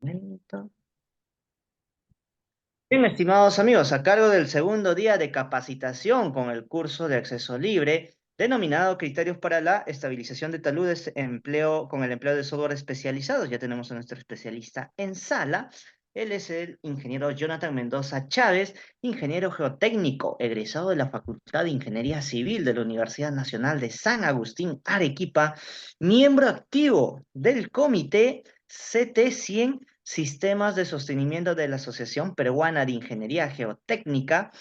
Momento. Bien, estimados amigos, a cargo del segundo día de capacitación con el curso de acceso libre, denominado Criterios para la Estabilización de Taludes con el empleo de software especializados. Ya tenemos a nuestro especialista en sala. Él es el ingeniero Jonathan Mendoza Chávez, ingeniero geotécnico, egresado de la Facultad de Ingeniería Civil de la Universidad Nacional de San Agustín, Arequipa, miembro activo del comité CT100 Sistemas de Sostenimiento de la Asociación Peruana de Ingeniería Geotécnica.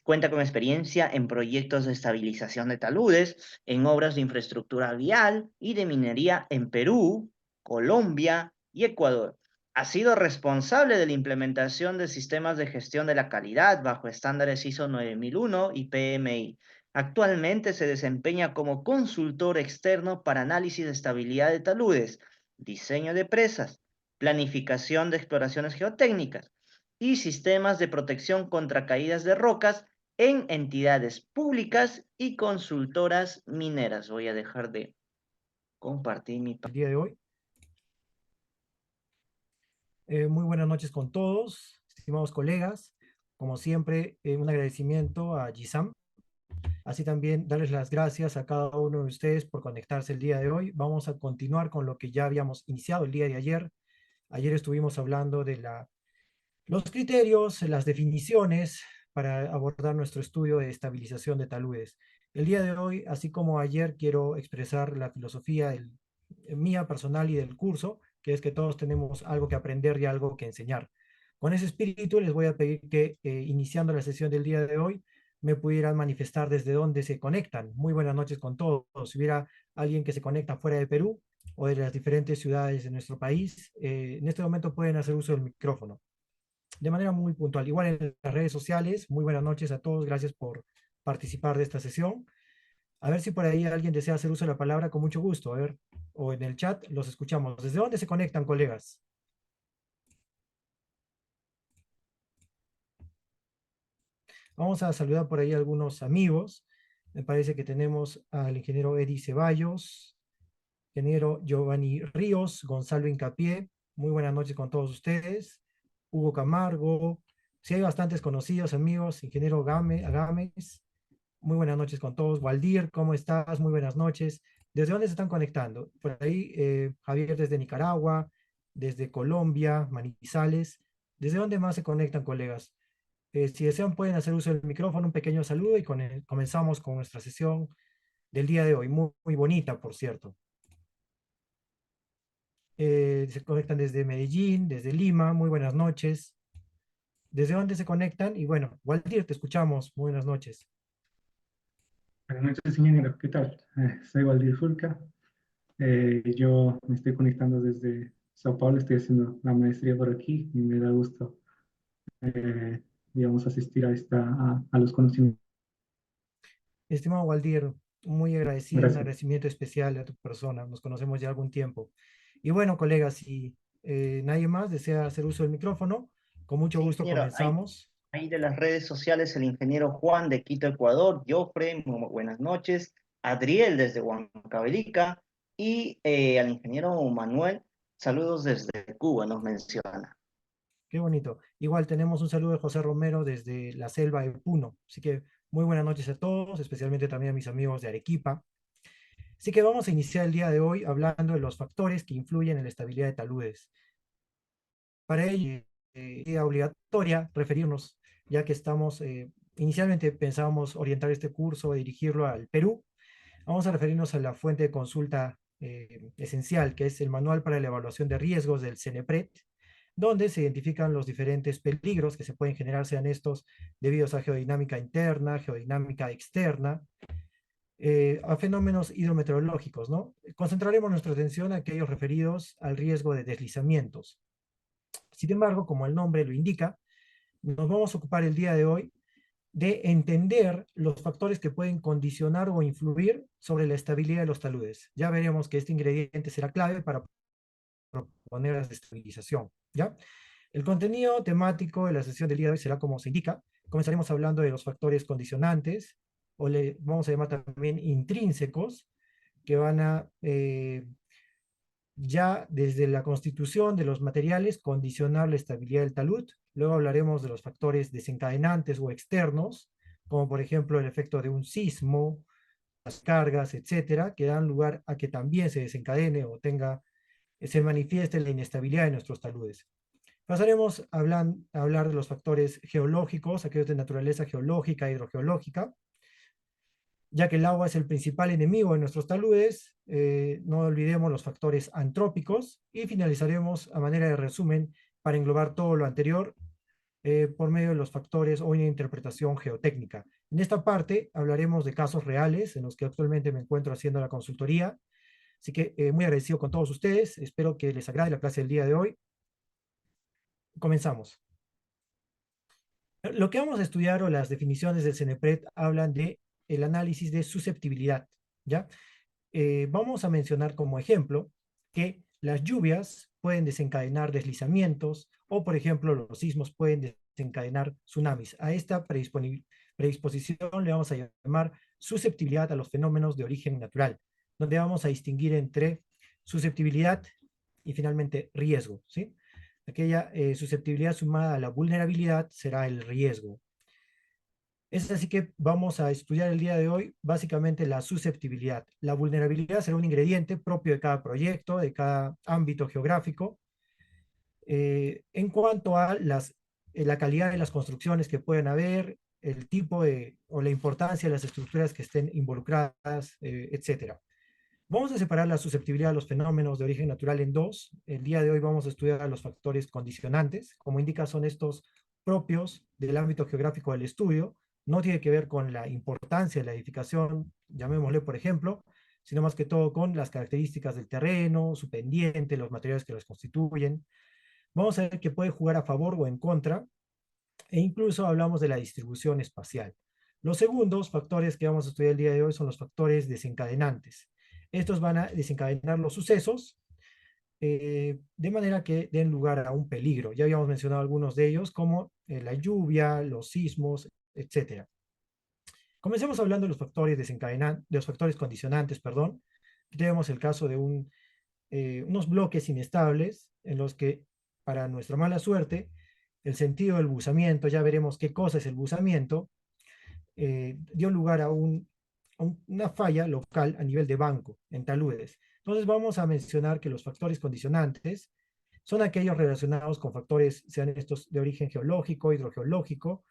Cuenta con experiencia en proyectos de estabilización de taludes, en obras de infraestructura vial y de minería en Perú, Colombia y Ecuador. Ha sido responsable de la implementación de sistemas de gestión de la calidad bajo estándares ISO 9001 y PMI. Actualmente se desempeña como consultor externo para análisis de estabilidad de taludes, diseño de presas, planificación de exploraciones geotécnicas y sistemas de protección contra caídas de rocas en entidades públicas y consultoras mineras. Voy a dejar de compartir mi El día de hoy. Muy buenas noches con todos, estimados colegas. Como siempre, un agradecimiento a Gisam. Así también darles las gracias a cada uno de ustedes por conectarse el día de hoy. Vamos a continuar con lo que ya habíamos iniciado el día de ayer. Ayer estuvimos hablando de los criterios, las definiciones para abordar nuestro estudio de estabilización de taludes. El día de hoy, así como ayer, quiero expresar la filosofía mía personal y del curso, que es que todos tenemos algo que aprender y algo que enseñar. Con ese espíritu les voy a pedir que, iniciando la sesión del día de hoy, me pudieran manifestar desde dónde se conectan. Muy buenas noches con todos. Si hubiera alguien que se conecta fuera de Perú o de las diferentes ciudades de nuestro país, en este momento pueden hacer uso del micrófono de manera muy puntual. Igual en las redes sociales, muy buenas noches a todos, gracias por participar de esta sesión. A ver si por ahí alguien desea hacer uso de la palabra con mucho gusto, a ver, o en el chat los escuchamos. ¿Desde dónde se conectan, colegas? Vamos a saludar por ahí a algunos amigos. Me parece que tenemos al ingeniero Eddie Ceballos, ingeniero Giovanni Ríos, Gonzalo Incapié. Muy buenas noches con todos ustedes. Hugo Camargo. Si hay bastantes conocidos amigos, ingeniero Agames. Muy buenas noches con todos. Waldir, ¿cómo estás? Muy buenas noches. ¿Desde dónde se están conectando? Por ahí, Javier desde Nicaragua, desde Colombia, Manizales. ¿Desde dónde más se conectan, colegas? Si desean, pueden hacer uso del micrófono, un pequeño saludo y comenzamos con nuestra sesión del día de hoy. Muy, muy bonita, por cierto. Se conectan desde Medellín, desde Lima. Muy buenas noches. ¿Desde dónde se conectan? Y bueno, Waldir, te escuchamos. Muy buenas noches. Buenas noches, ingeniero. ¿Qué tal? Soy Valdir Fulca. Yo me estoy conectando desde Sao Paulo. Estoy haciendo la maestría por aquí y me da gusto, eh, digamos, asistir a los conocimientos. Estimado Waldir, muy agradecido, un Gracias. agradecimiento especial a tu persona. Nos conocemos ya algún tiempo. Y bueno, colegas, si nadie más desea hacer uso del micrófono, con mucho Sí, gusto ingeniero, comenzamos. ahí de las redes sociales el ingeniero Juan de Quito, Ecuador, Jofre, muy buenas noches, Adriel desde Huancavelica y al ingeniero Manuel, saludos desde Cuba, nos menciona. Qué bonito. Igual tenemos un saludo de José Romero desde la selva de Puno. Así que muy buenas noches a todos, especialmente también a mis amigos de Arequipa. Así que vamos a iniciar el día de hoy hablando de los factores que influyen en la estabilidad de taludes. Para ello, es obligatoria referirnos, ya que estamos, inicialmente pensábamos orientar este curso, dirigirlo al Perú. Vamos a referirnos a la fuente de consulta esencial, que es el Manual para la Evaluación de Riesgos del CENEPRED, donde se identifican los diferentes peligros que se pueden generar, sean estos debidos a geodinámica interna, geodinámica externa, a fenómenos hidrometeorológicos, ¿no? Concentraremos nuestra atención a aquellos referidos al riesgo de deslizamientos. Sin embargo, como el nombre lo indica, nos vamos a ocupar el día de hoy de entender los factores que pueden condicionar o influir sobre la estabilidad de los taludes. Ya veremos que este ingrediente será clave para proponer la estabilización, ¿ya? El contenido temático de la sesión del día de hoy será como se indica. Comenzaremos hablando de los factores condicionantes, o le vamos a llamar también intrínsecos, que van a ya desde la constitución de los materiales, condicionar la estabilidad del talud. Luego hablaremos de los factores desencadenantes o externos, como por ejemplo el efecto de un sismo, las cargas, etcétera, que dan lugar a que también se desencadene o se manifieste la inestabilidad de nuestros taludes. Pasaremos a hablar de los factores geológicos, aquellos de naturaleza geológica, hidrogeológica, ya que el agua es el principal enemigo de nuestros taludes. No olvidemos los factores antrópicos y finalizaremos a manera de resumen para englobar todo lo anterior por medio de los factores o una interpretación geotécnica. En esta parte hablaremos de casos reales en los que actualmente me encuentro haciendo la consultoría, así que muy agradecido con todos ustedes, espero que les agrade la clase del día de hoy. Comenzamos. Lo que vamos a estudiar o las definiciones del CENEPRED hablan de el análisis de susceptibilidad, ¿ya? Vamos a mencionar como ejemplo que las lluvias pueden desencadenar deslizamientos o, por ejemplo, los sismos pueden desencadenar tsunamis. A esta predisposición le vamos a llamar susceptibilidad a los fenómenos de origen natural, donde vamos a distinguir entre susceptibilidad y finalmente riesgo, ¿sí? Aquella susceptibilidad sumada a la vulnerabilidad será el riesgo. Es así que vamos a estudiar el día de hoy básicamente la susceptibilidad. La vulnerabilidad será un ingrediente propio de cada proyecto, de cada ámbito geográfico. En cuanto a la calidad de las construcciones que pueden haber, el tipo o la importancia de las estructuras que estén involucradas, etc. Vamos a separar la susceptibilidad a los fenómenos de origen natural en dos. El día de hoy vamos a estudiar los factores condicionantes. Como indica, son estos propios del ámbito geográfico del estudio. No tiene que ver con la importancia de la edificación, llamémosle por ejemplo, sino más que todo con las características del terreno, su pendiente, los materiales que los constituyen. Vamos a ver que puede jugar a favor o en contra, e incluso hablamos de la distribución espacial. Los segundos factores que vamos a estudiar el día de hoy son los factores desencadenantes. Estos van a desencadenar los sucesos de manera que den lugar a un peligro. Ya habíamos mencionado algunos de ellos, como la lluvia, los sismos, etc. Comencemos hablando de los factores desencadenantes, de los factores condicionantes, perdón. Tenemos el caso de unos bloques inestables en los que, para nuestra mala suerte, el sentido del buzamiento, ya veremos qué cosa es el buzamiento, dio lugar a una falla local a nivel de banco, en taludes. Entonces vamos a mencionar que los factores condicionantes son aquellos relacionados con factores, sean estos de origen geológico, hidrogeológico,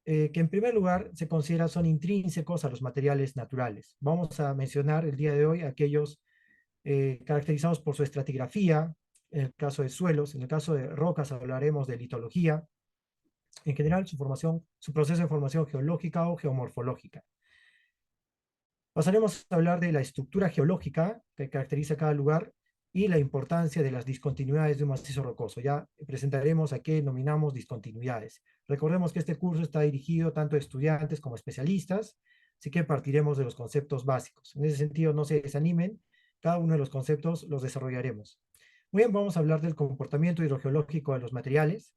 que en primer lugar se considera son intrínsecos a los materiales naturales. Vamos a mencionar el día de hoy aquellos caracterizados por su estratigrafía, en el caso de suelos, en el caso de rocas hablaremos de litología, en general su proceso de formación geológica o geomorfológica. Pasaremos a hablar de la estructura geológica que caracteriza cada lugar y la importancia de las discontinuidades de un macizo rocoso. Ya presentaremos a qué denominamos discontinuidades. Recordemos que este curso está dirigido tanto a estudiantes como a especialistas, así que partiremos de los conceptos básicos. En ese sentido, no se desanimen, cada uno de los conceptos los desarrollaremos. Muy bien, vamos a hablar del comportamiento hidrogeológico de los materiales,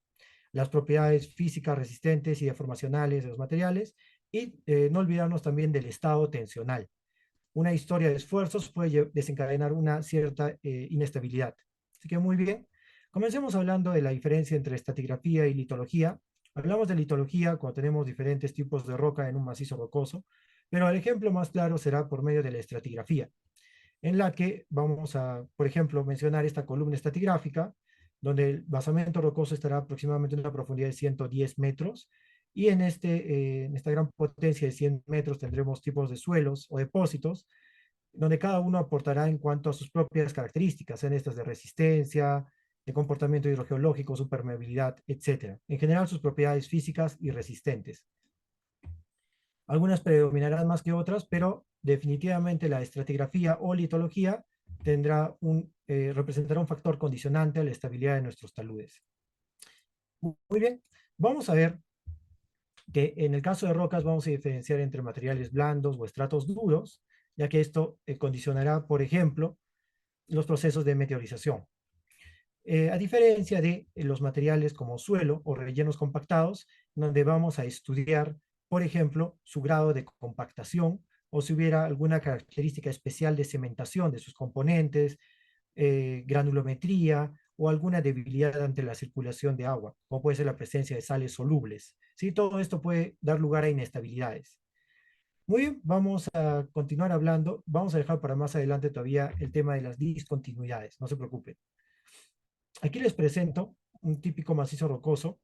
las propiedades físicas resistentes y deformacionales de los materiales, y no olvidarnos también del estado tensional. Una historia de esfuerzos puede desencadenar una cierta inestabilidad. Así que muy bien, comencemos hablando de la diferencia entre estratigrafía y litología. Hablamos de litología cuando tenemos diferentes tipos de roca en un macizo rocoso, pero el ejemplo más claro será por medio de la estratigrafía, en la que vamos a, por ejemplo, mencionar esta columna estratigráfica, donde el basamento rocoso estará aproximadamente en una profundidad de 110 metros, y en esta gran potencia de 100 metros tendremos tipos de suelos o depósitos, donde cada uno aportará en cuanto a sus propias características, sean estas de resistencia, de comportamiento hidrogeológico, su permeabilidad, etc. En general, sus propiedades físicas y resistentes. Algunas predominarán más que otras, pero definitivamente la estratigrafía o litología representará un factor condicionante a la estabilidad de nuestros taludes. Muy bien, vamos a ver que en el caso de rocas vamos a diferenciar entre materiales blandos o estratos duros, ya que esto condicionará, por ejemplo, los procesos de meteorización. A diferencia de los materiales como suelo o rellenos compactados, donde vamos a estudiar, por ejemplo, su grado de compactación o si hubiera alguna característica especial de cementación de sus componentes, granulometría o alguna debilidad ante la circulación de agua, como puede ser la presencia de sales solubles. ¿Sí? Todo esto puede dar lugar a inestabilidades. Muy bien, vamos a continuar hablando. Vamos a dejar para más adelante todavía el tema de las discontinuidades, no se preocupen. Aquí les presento un típico macizo rocoso,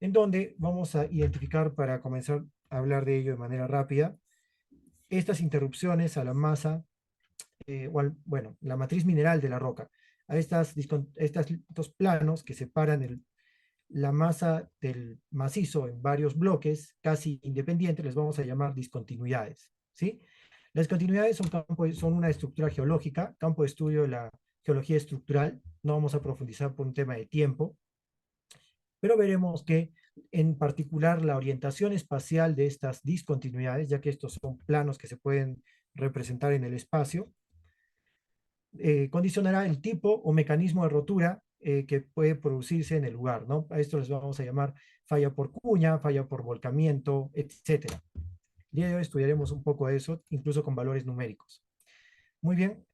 en donde vamos a identificar, para comenzar a hablar de ello de manera rápida, estas interrupciones a la masa, bueno, la matriz mineral de la roca, a estos planos que separan la masa del macizo en varios bloques casi independientes, les vamos a llamar discontinuidades, ¿sí? Las discontinuidades son una estructura geológica, campo de estudio de la geología estructural, no vamos a profundizar por un tema de tiempo, pero veremos que en particular la orientación espacial de estas discontinuidades, ya que estos son planos que se pueden representar en el espacio, condicionará el tipo o mecanismo de rotura que puede producirse en el lugar, ¿no? A esto les vamos a llamar falla por cuña, falla por volcamiento, etc. El día de hoy estudiaremos un poco de eso, incluso con valores numéricos. Muy bien.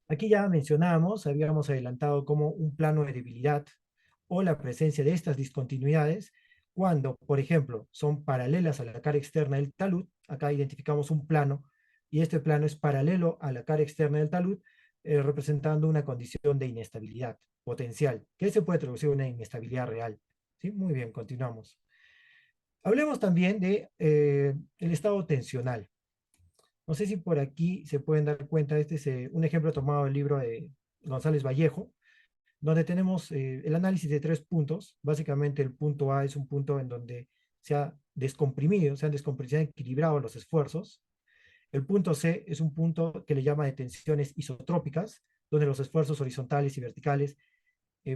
Aquí ya mencionamos, habíamos adelantado como un plano de debilidad o la presencia de estas discontinuidades cuando, por ejemplo, son paralelas a la cara externa del talud. Acá identificamos un plano y este plano es paralelo a la cara externa del talud, representando una condición de inestabilidad potencial, que se puede traducir en una inestabilidad real. ¿Sí? Muy bien, continuamos. Hablemos también de el estado tensional. No sé si por aquí se pueden dar cuenta, este es un ejemplo tomado del libro de González Vallejo, donde tenemos el análisis de 3 puntos. Básicamente el punto A es un punto en donde se ha descomprimido, se han equilibrado los esfuerzos. El punto C es un punto que le llama de tensiones isotrópicas, donde los esfuerzos horizontales y verticales,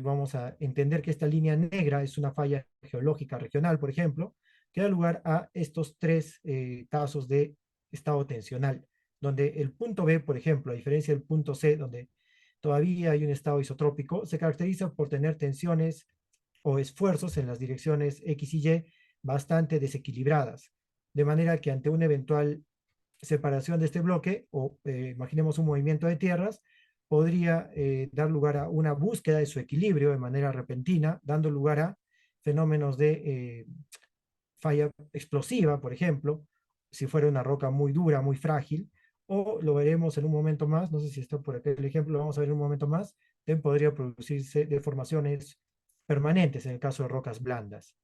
vamos a entender que esta línea negra es una falla geológica regional, por ejemplo, que da lugar a estos 3 casos de estado tensional, donde el punto B, por ejemplo, a diferencia del punto C, donde todavía hay un estado isotrópico, se caracteriza por tener tensiones o esfuerzos en las direcciones X y Y bastante desequilibradas, de manera que ante una eventual separación de este bloque, o imaginemos un movimiento de tierras, podría dar lugar a una búsqueda de su equilibrio de manera repentina, dando lugar a fenómenos de falla explosiva, por ejemplo, si fuera una roca muy dura, muy frágil, o lo veremos en un momento más, no sé si está por acá el ejemplo, lo vamos a ver en un momento más, podría producirse deformaciones permanentes en el caso de rocas blandas,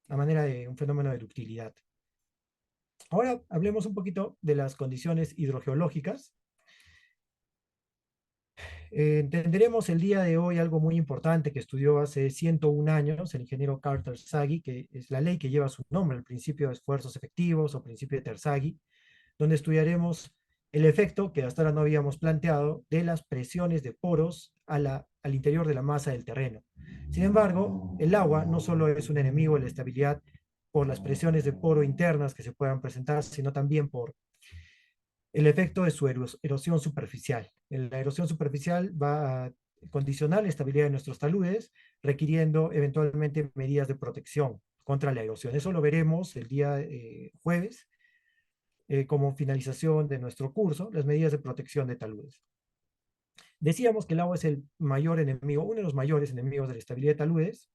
a manera de un fenómeno de ductilidad. Ahora hablemos un poquito de las condiciones hidrogeológicas. Entenderemos el día de hoy algo muy importante que estudió hace 101 años el ingeniero Carter Terzaghi, que es la ley que lleva su nombre, el principio de esfuerzos efectivos o principio de Terzaghi, donde estudiaremos el efecto que hasta ahora no habíamos planteado de las presiones de poros al interior de la masa del terreno. Sin embargo, el agua no solo es un enemigo de la estabilidad por las presiones de poro internas que se puedan presentar, sino también por el efecto de su erosión superficial. La erosión superficial va a condicionar la estabilidad de nuestros taludes, requiriendo eventualmente medidas de protección contra la erosión. Eso lo veremos el día jueves, como finalización de nuestro curso, las medidas de protección de taludes. Decíamos que el agua es el mayor enemigo, uno de los mayores enemigos de la estabilidad de taludes,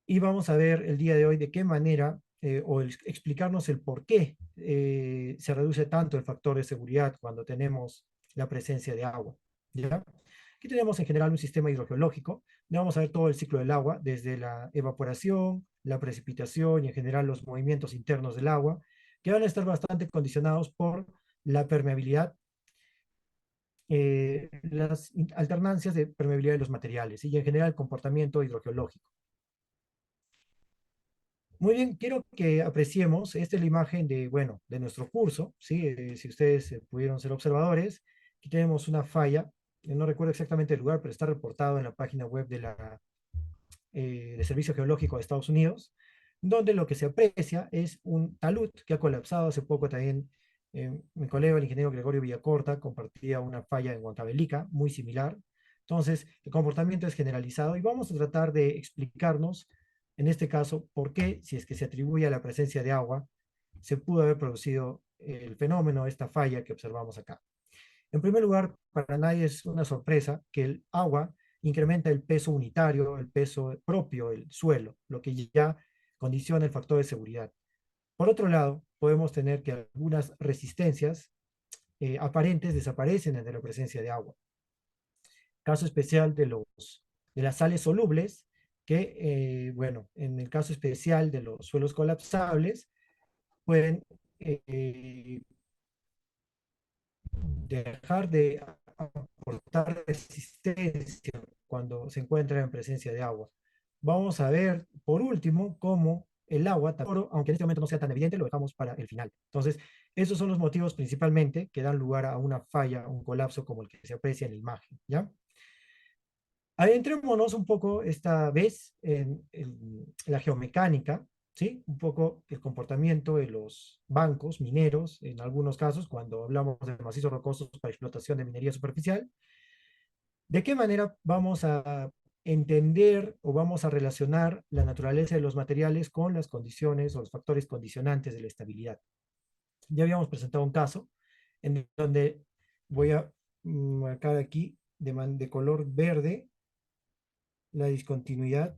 y vamos a ver el día de hoy de qué manera, explicarnos el por qué se reduce tanto el factor de seguridad cuando tenemos la presencia de agua. ¿Ya? Aquí tenemos en general un sistema hidrogeológico. Vamos a ver todo el ciclo del agua, desde la evaporación, la precipitación y en general los movimientos internos del agua, que van a estar bastante condicionados por la permeabilidad, las alternancias de permeabilidad de los materiales y en general el comportamiento hidrogeológico. Muy bien, quiero que apreciemos, esta es la imagen de, bueno, de nuestro curso, ¿sí? Si ustedes pudieron ser observadores, aquí tenemos una falla, no recuerdo exactamente el lugar, pero está reportado en la página web del Servicio Geológico de Estados Unidos, donde lo que se aprecia es un talud que ha colapsado hace poco también. Mi colega, el ingeniero Gregorio Villacorta, compartía una falla en Huancavelica, muy similar. Entonces, el comportamiento es generalizado y vamos a tratar de explicarnos en este caso, ¿por qué, si es que se atribuye a la presencia de agua, se pudo haber producido el fenómeno, esta falla que observamos acá? En primer lugar, para nadie es una sorpresa que el agua incrementa el peso unitario, el peso propio del suelo, lo que ya condiciona el factor de seguridad. Por otro lado, podemos tener que algunas resistencias aparentes desaparecen ante la presencia de agua. Caso especial de las sales solubles, que, bueno, en el caso especial de los suelos colapsables, pueden dejar de aportar resistencia cuando se encuentra en presencia de agua. Vamos a ver, por último, cómo el agua, aunque en este momento no sea tan evidente, lo dejamos para el final. Entonces, esos son los motivos principalmente que dan lugar a una falla, un colapso como el que se aprecia en la imagen, ¿ya? Adentrémonos un poco esta vez en la geomecánica, ¿sí? Un poco el comportamiento de los bancos mineros, en algunos casos, cuando hablamos de macizos rocosos para explotación de minería superficial. ¿De qué manera vamos a entender o vamos a relacionar la naturaleza de los materiales con las condiciones o los factores condicionantes de la estabilidad? Ya habíamos presentado un caso en donde voy a marcar aquí de color verde la discontinuidad.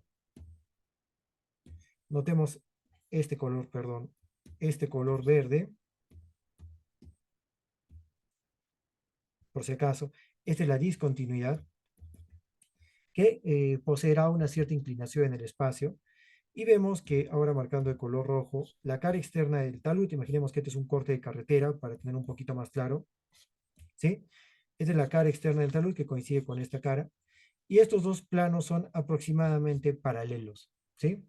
Notemos este color, perdón, este color verde, por si acaso. Esta es la discontinuidad que poseerá una cierta inclinación en el espacio. Y vemos que ahora marcando de color rojo, la cara externa del talud, imaginemos que este es un corte de carretera para tener un poquito más claro, ¿sí? Esta es la cara externa del talud que coincide con esta cara. Y estos dos planos son aproximadamente paralelos, ¿sí?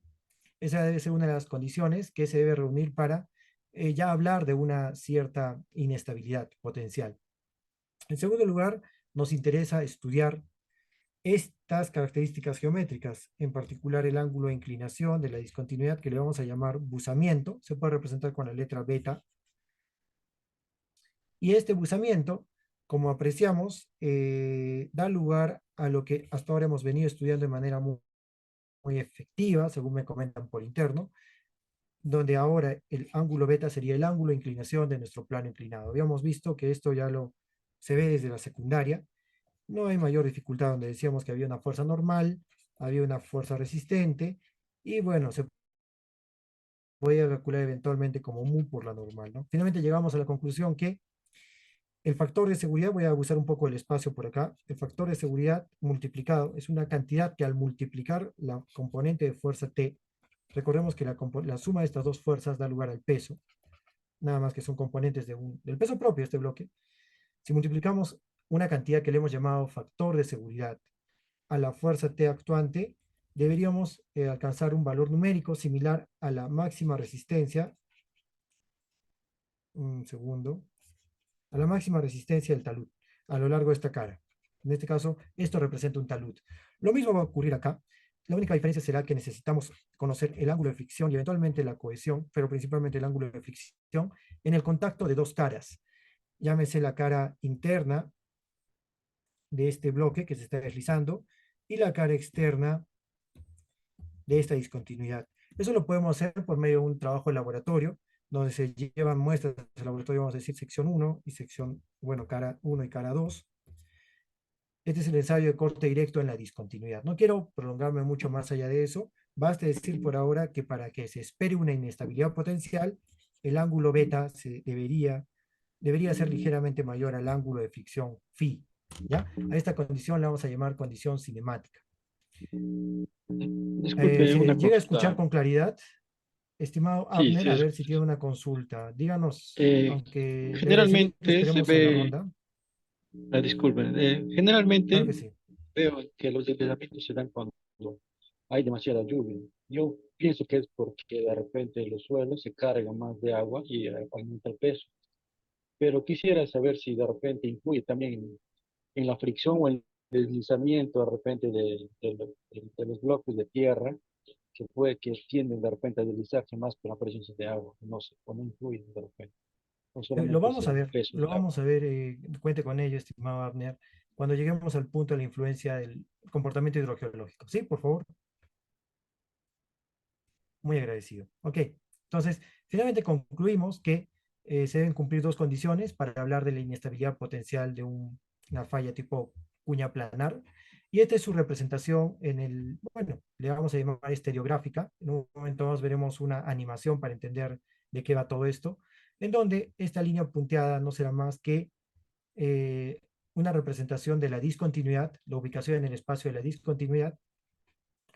Esa debe ser una de las condiciones que se debe reunir para ya hablar de una cierta inestabilidad potencial. En segundo lugar, nos interesa estudiar estas características geométricas, en particular el ángulo de inclinación de la discontinuidad que le vamos a llamar buzamiento, se puede representar con la letra beta. Y este buzamiento, como apreciamos, da lugar a lo que hasta ahora hemos venido estudiando de manera muy efectiva, según me comentan por interno, donde ahora el ángulo beta sería el ángulo de inclinación de nuestro plano inclinado. Habíamos visto que esto ya se ve desde la secundaria. No hay mayor dificultad donde decíamos que había una fuerza normal, había una fuerza resistente, y bueno, se podía calcular eventualmente como mu por la normal, ¿no? Finalmente llegamos a la conclusión que el factor de seguridad, voy a abusar un poco del espacio por acá, el factor de seguridad multiplicado es una cantidad que al multiplicar la componente de fuerza T, recordemos que la suma de estas dos fuerzas da lugar al peso, nada más que son componentes del peso propio de este bloque. Si multiplicamos una cantidad que le hemos llamado factor de seguridad a la fuerza T actuante, deberíamos alcanzar un valor numérico similar a la máxima resistencia, un segundo, a la máxima resistencia del talud a lo largo de esta cara. En este caso, esto representa un talud. Lo mismo va a ocurrir acá. La única diferencia será que necesitamos conocer el ángulo de fricción y eventualmente la cohesión, pero principalmente el ángulo de fricción en el contacto de dos caras. Llámese la cara interna de este bloque que se está deslizando y la cara externa de esta discontinuidad. Eso lo podemos hacer por medio de un trabajo de laboratorio, donde se llevan muestras del laboratorio, vamos a decir sección 1 y sección, bueno, cara 1 y cara 2. Este es el ensayo de corte directo en la discontinuidad. No quiero prolongarme mucho más allá de eso. Basta decir por ahora que para que se espere una inestabilidad potencial, el ángulo beta debería ser ligeramente mayor al ángulo de fricción phi. ¿Ya? A esta condición la vamos a llamar condición cinemática. Disculpe, ¿Se una llega a escuchar consulta. con claridad? Estimado Sí, Abner, sí, a ver si tiene una consulta. Díganos, eh, aunque debe decir, generalmente se esperemos a la ve, ronda. disculpen, Claro generalmente que sí. veo que los deslizamientos se dan cuando hay demasiada lluvia. Yo pienso que es porque de repente los suelos se cargan más de agua y aumenta el peso. Pero quisiera saber si de repente influye también en la fricción o el deslizamiento de repente de los bloques de tierra que tienden de repente a deslizarse más con la presencia de agua. No sé, o no influyen de repente. No Lo solamente es vamos a el ver, peso lo del agua. vamos a ver, cuente con ello, estimado Abner, cuando lleguemos al punto de la influencia del comportamiento hidrogeológico. Sí, por favor, muy agradecido. Ok, entonces, finalmente concluimos que se deben cumplir dos condiciones para hablar de la inestabilidad potencial de una falla tipo cuña planar. Y esta es su representación en el, bueno, le vamos a llamar estereográfica. En un momento más veremos una animación para entender de qué va todo esto, en donde esta línea punteada no será más que eh, una representación de la discontinuidad, la ubicación en el espacio de la discontinuidad,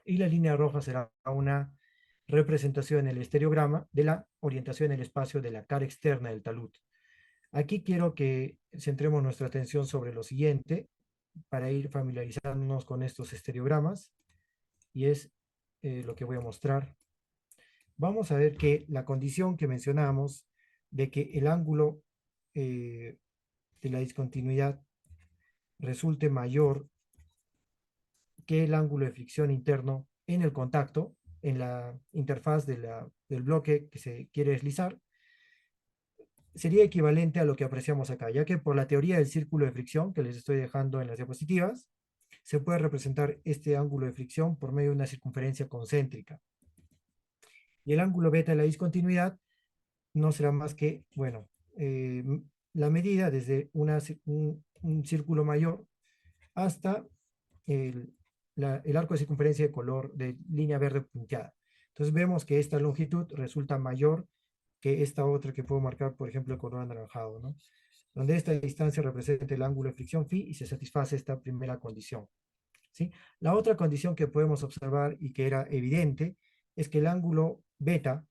y la línea roja será una representación en el estereograma de la orientación en el espacio de la cara externa del talud. Aquí quiero que centremos nuestra atención sobre lo siguiente para ir familiarizándonos con estos estereogramas, y es lo que voy a mostrar. Vamos a ver que la condición que mencionamos de que el ángulo de la discontinuidad resulte mayor que el ángulo de fricción interno en el contacto, en la interfaz del bloque que se quiere deslizar, sería equivalente a lo que apreciamos acá, ya que por la teoría del círculo de fricción, que les estoy dejando en las diapositivas, se puede representar este ángulo de fricción por medio de una circunferencia concéntrica. Y el ángulo beta de la discontinuidad no será más que, bueno, la medida desde un círculo mayor hasta el, el arco de circunferencia de color de línea verde punteada. Entonces vemos que esta longitud resulta mayor que esta otra que puedo marcar, por ejemplo, el color anaranjado, ¿no? Donde esta distancia representa el ángulo de fricción phi y se satisface esta primera condición, ¿sí? La otra condición que podemos observar y que era evidente es que el ángulo beta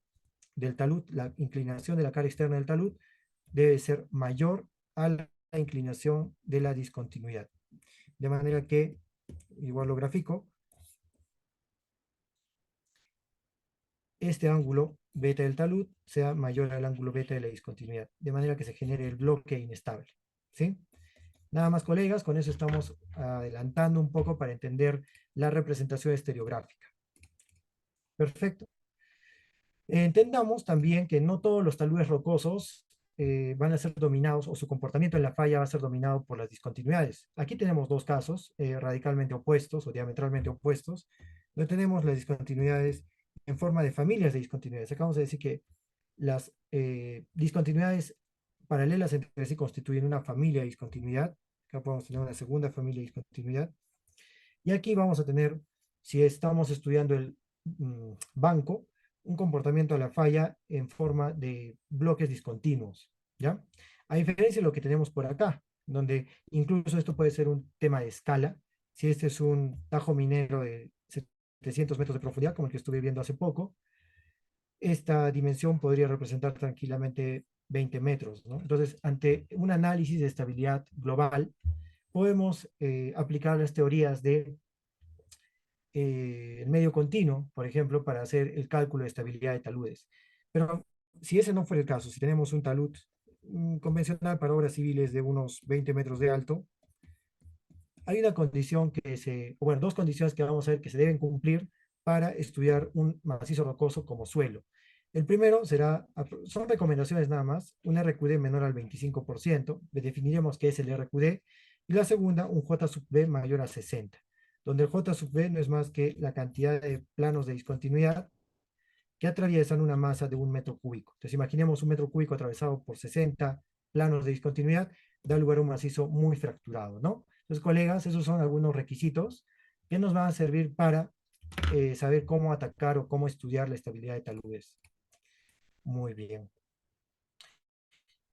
del talud, la inclinación de la cara externa del talud, debe ser mayor a la inclinación de la discontinuidad. De manera que, igual lo grafico, este ángulo beta del talud sea mayor al ángulo beta de la discontinuidad, de manera que se genere el bloque inestable, ¿sí? Nada más, colegas, con eso estamos adelantando un poco para entender la representación estereográfica. Perfecto. Entendamos también que no todos los taludes rocosos van a ser dominados, o su comportamiento en la falla va a ser dominado por las discontinuidades. Aquí tenemos dos casos radicalmente opuestos o diametralmente opuestos, donde tenemos las discontinuidades en forma de familias de discontinuidades. Acabamos de decir que las discontinuidades paralelas entre sí constituyen una familia de discontinuidad. Acá podemos tener una segunda familia de discontinuidad. Y aquí vamos a tener, si estamos estudiando el banco, un comportamiento de la falla en forma de bloques discontinuos, ¿ya? A diferencia de lo que tenemos por acá, donde incluso esto puede ser un tema de escala. Si este es un tajo minero de 700 metros de profundidad, como el que estuve viendo hace poco, esta dimensión podría representar tranquilamente 20 metros, ¿no? Entonces, ante un análisis de estabilidad global, podemos aplicar las teorías de el medio continuo, por ejemplo, para hacer el cálculo de estabilidad de taludes. Pero si ese no fuera el caso, si tenemos un talud convencional para obras civiles de unos 20 metros de alto, hay una condición bueno, dos condiciones que vamos a ver que se deben cumplir para estudiar un macizo rocoso como suelo. El primero será, son recomendaciones nada más, un RQD menor al 25%, definiremos qué es el RQD, y la segunda, un J sub B mayor a 60, donde el J sub B no es más que la cantidad de planos de discontinuidad que atraviesan una masa de 1 metro cúbico. Entonces imaginemos 1 metro cúbico atravesado por 60 planos de discontinuidad, da lugar a un macizo muy fracturado, ¿no? Entonces, colegas, esos son algunos requisitos que nos van a servir para saber cómo atacar o cómo estudiar la estabilidad de taludes. Muy bien.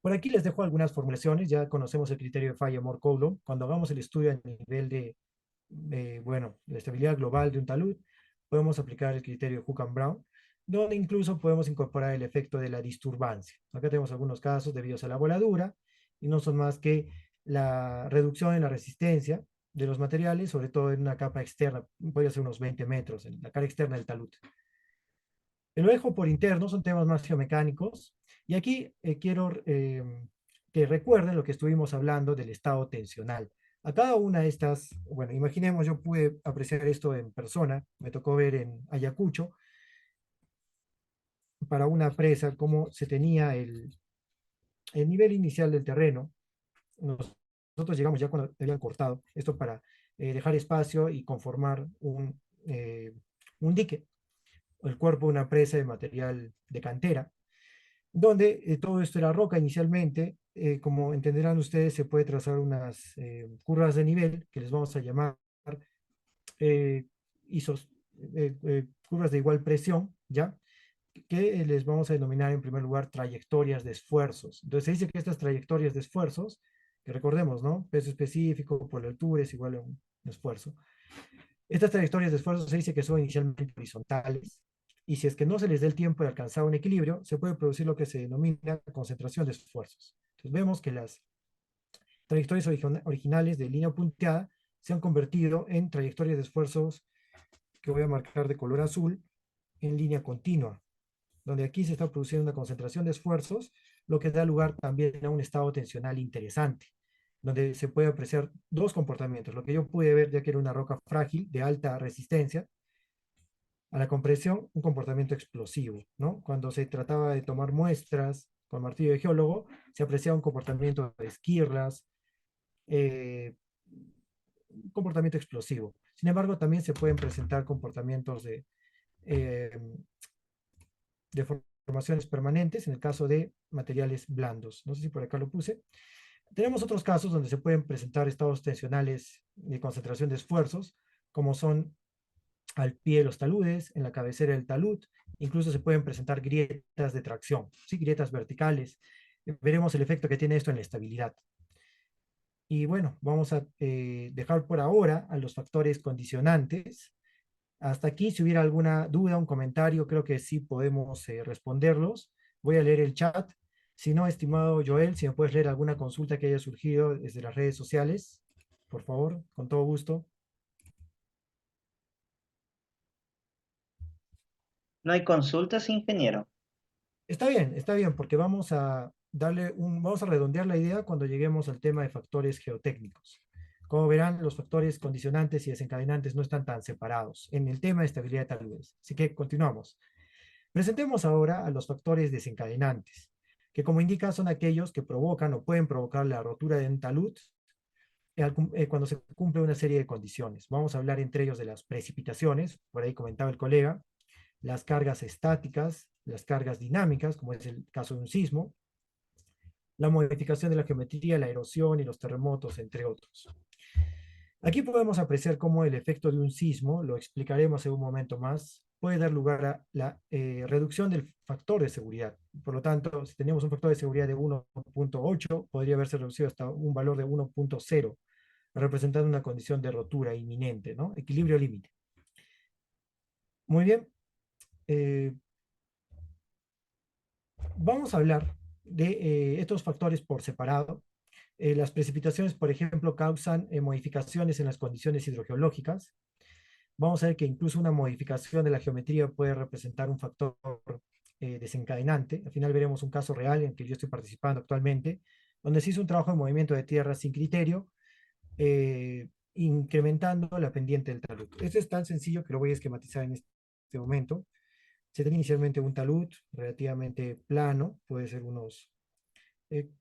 Por aquí les dejo algunas formulaciones. Ya conocemos el criterio de falla Moore-Coulomb. Cuando hagamos el estudio a nivel de, bueno, la estabilidad global de un talud, podemos aplicar el criterio de Hook and Brown, donde incluso podemos incorporar el efecto de la disturbancia. Acá tenemos algunos casos debidos a la voladura, y no son más que la reducción en la resistencia de los materiales, sobre todo en una capa externa, podría ser unos 20 metros, en la cara externa del talud. El dejo por interno, son temas más geomecánicos, y aquí quiero que recuerden lo que estuvimos hablando del estado tensional. A cada una de estas, bueno, imaginemos, yo pude apreciar esto en persona, me tocó ver en Ayacucho, para una presa, cómo se tenía el nivel inicial del terreno. Nosotros llegamos ya cuando habían cortado esto para dejar espacio y conformar un dique, el cuerpo de una presa de material de cantera. donde todo esto era roca inicialmente. Como entenderán ustedes, se puede trazar unas curvas de nivel que les vamos a llamar eh, isos, curvas de igual presión, ¿ya? Que les vamos a denominar en primer lugar trayectorias de esfuerzos. Entonces se dice que estas trayectorias de esfuerzos, que recordemos, ¿no? Peso específico por la altura es igual a un esfuerzo. Estas trayectorias de esfuerzo se dice que son inicialmente horizontales, y si es que no se les da el tiempo de alcanzar un equilibrio, se puede producir lo que se denomina concentración de esfuerzos. Entonces vemos que las trayectorias originales de línea punteada se han convertido en trayectorias de esfuerzos que voy a marcar de color azul en línea continua, donde aquí se está produciendo una concentración de esfuerzos, lo que da lugar también a un estado tensional interesante, donde se puede apreciar dos comportamientos. Lo que yo pude ver, ya que era una roca frágil de alta resistencia a la compresión, un comportamiento explosivo, ¿no? Cuando se trataba de tomar muestras con martillo de geólogo, se apreciaba un comportamiento de esquirlas, eh, un comportamiento explosivo. Sin embargo, también se pueden presentar comportamientos eh, de formaciones permanentes en el caso de materiales blandos. No sé si por acá lo puse. Tenemos otros casos donde se pueden presentar estados tensionales de concentración de esfuerzos, como son al pie de los taludes, en la cabecera del talud, incluso se pueden presentar grietas de tracción, ¿sí? Grietas verticales. Veremos el efecto que tiene esto en la estabilidad. Y bueno, vamos a dejar por ahora a los factores condicionantes. Hasta aquí, si hubiera alguna duda, un comentario, creo que sí podemos responderlos. Voy a leer el chat. Si no, estimado Joel, si me puedes leer alguna consulta que haya surgido desde las redes sociales, por favor, con todo gusto. No hay consultas, ingeniero. Está bien, porque vamos a redondear la idea cuando lleguemos al tema de factores geotécnicos. Como verán, los factores condicionantes y desencadenantes no están tan separados en el tema de estabilidad de taludes. Así que continuamos. Presentemos ahora a los factores desencadenantes, que como indica son aquellos que provocan o pueden provocar la rotura de un talud cuando se cumple una serie de condiciones. Vamos a hablar entre ellos de las precipitaciones, por ahí comentaba el colega, las cargas estáticas, las cargas dinámicas, como es el caso de un sismo, la modificación de la geometría, la erosión y los terremotos, entre otros. Aquí podemos apreciar cómo el efecto de un sismo, lo explicaremos en un momento más, puede dar lugar a la reducción del factor de seguridad. Por lo tanto, si teníamos un factor de seguridad de 1.8, podría haberse reducido hasta un valor de 1.0, representando una condición de rotura inminente, ¿no? Equilibrio límite. Muy bien. Vamos a hablar de estos factores por separado. Las precipitaciones, por ejemplo, causan modificaciones en las condiciones hidrogeológicas. Vamos a ver que incluso una modificación de la geometría puede representar un factor desencadenante. Al final veremos un caso real en el que yo estoy participando actualmente, donde se hizo un trabajo de movimiento de tierra sin criterio, incrementando la pendiente del talud. Esto es tan sencillo que lo voy a esquematizar en este momento. Se tenía inicialmente un talud relativamente plano, puede ser unos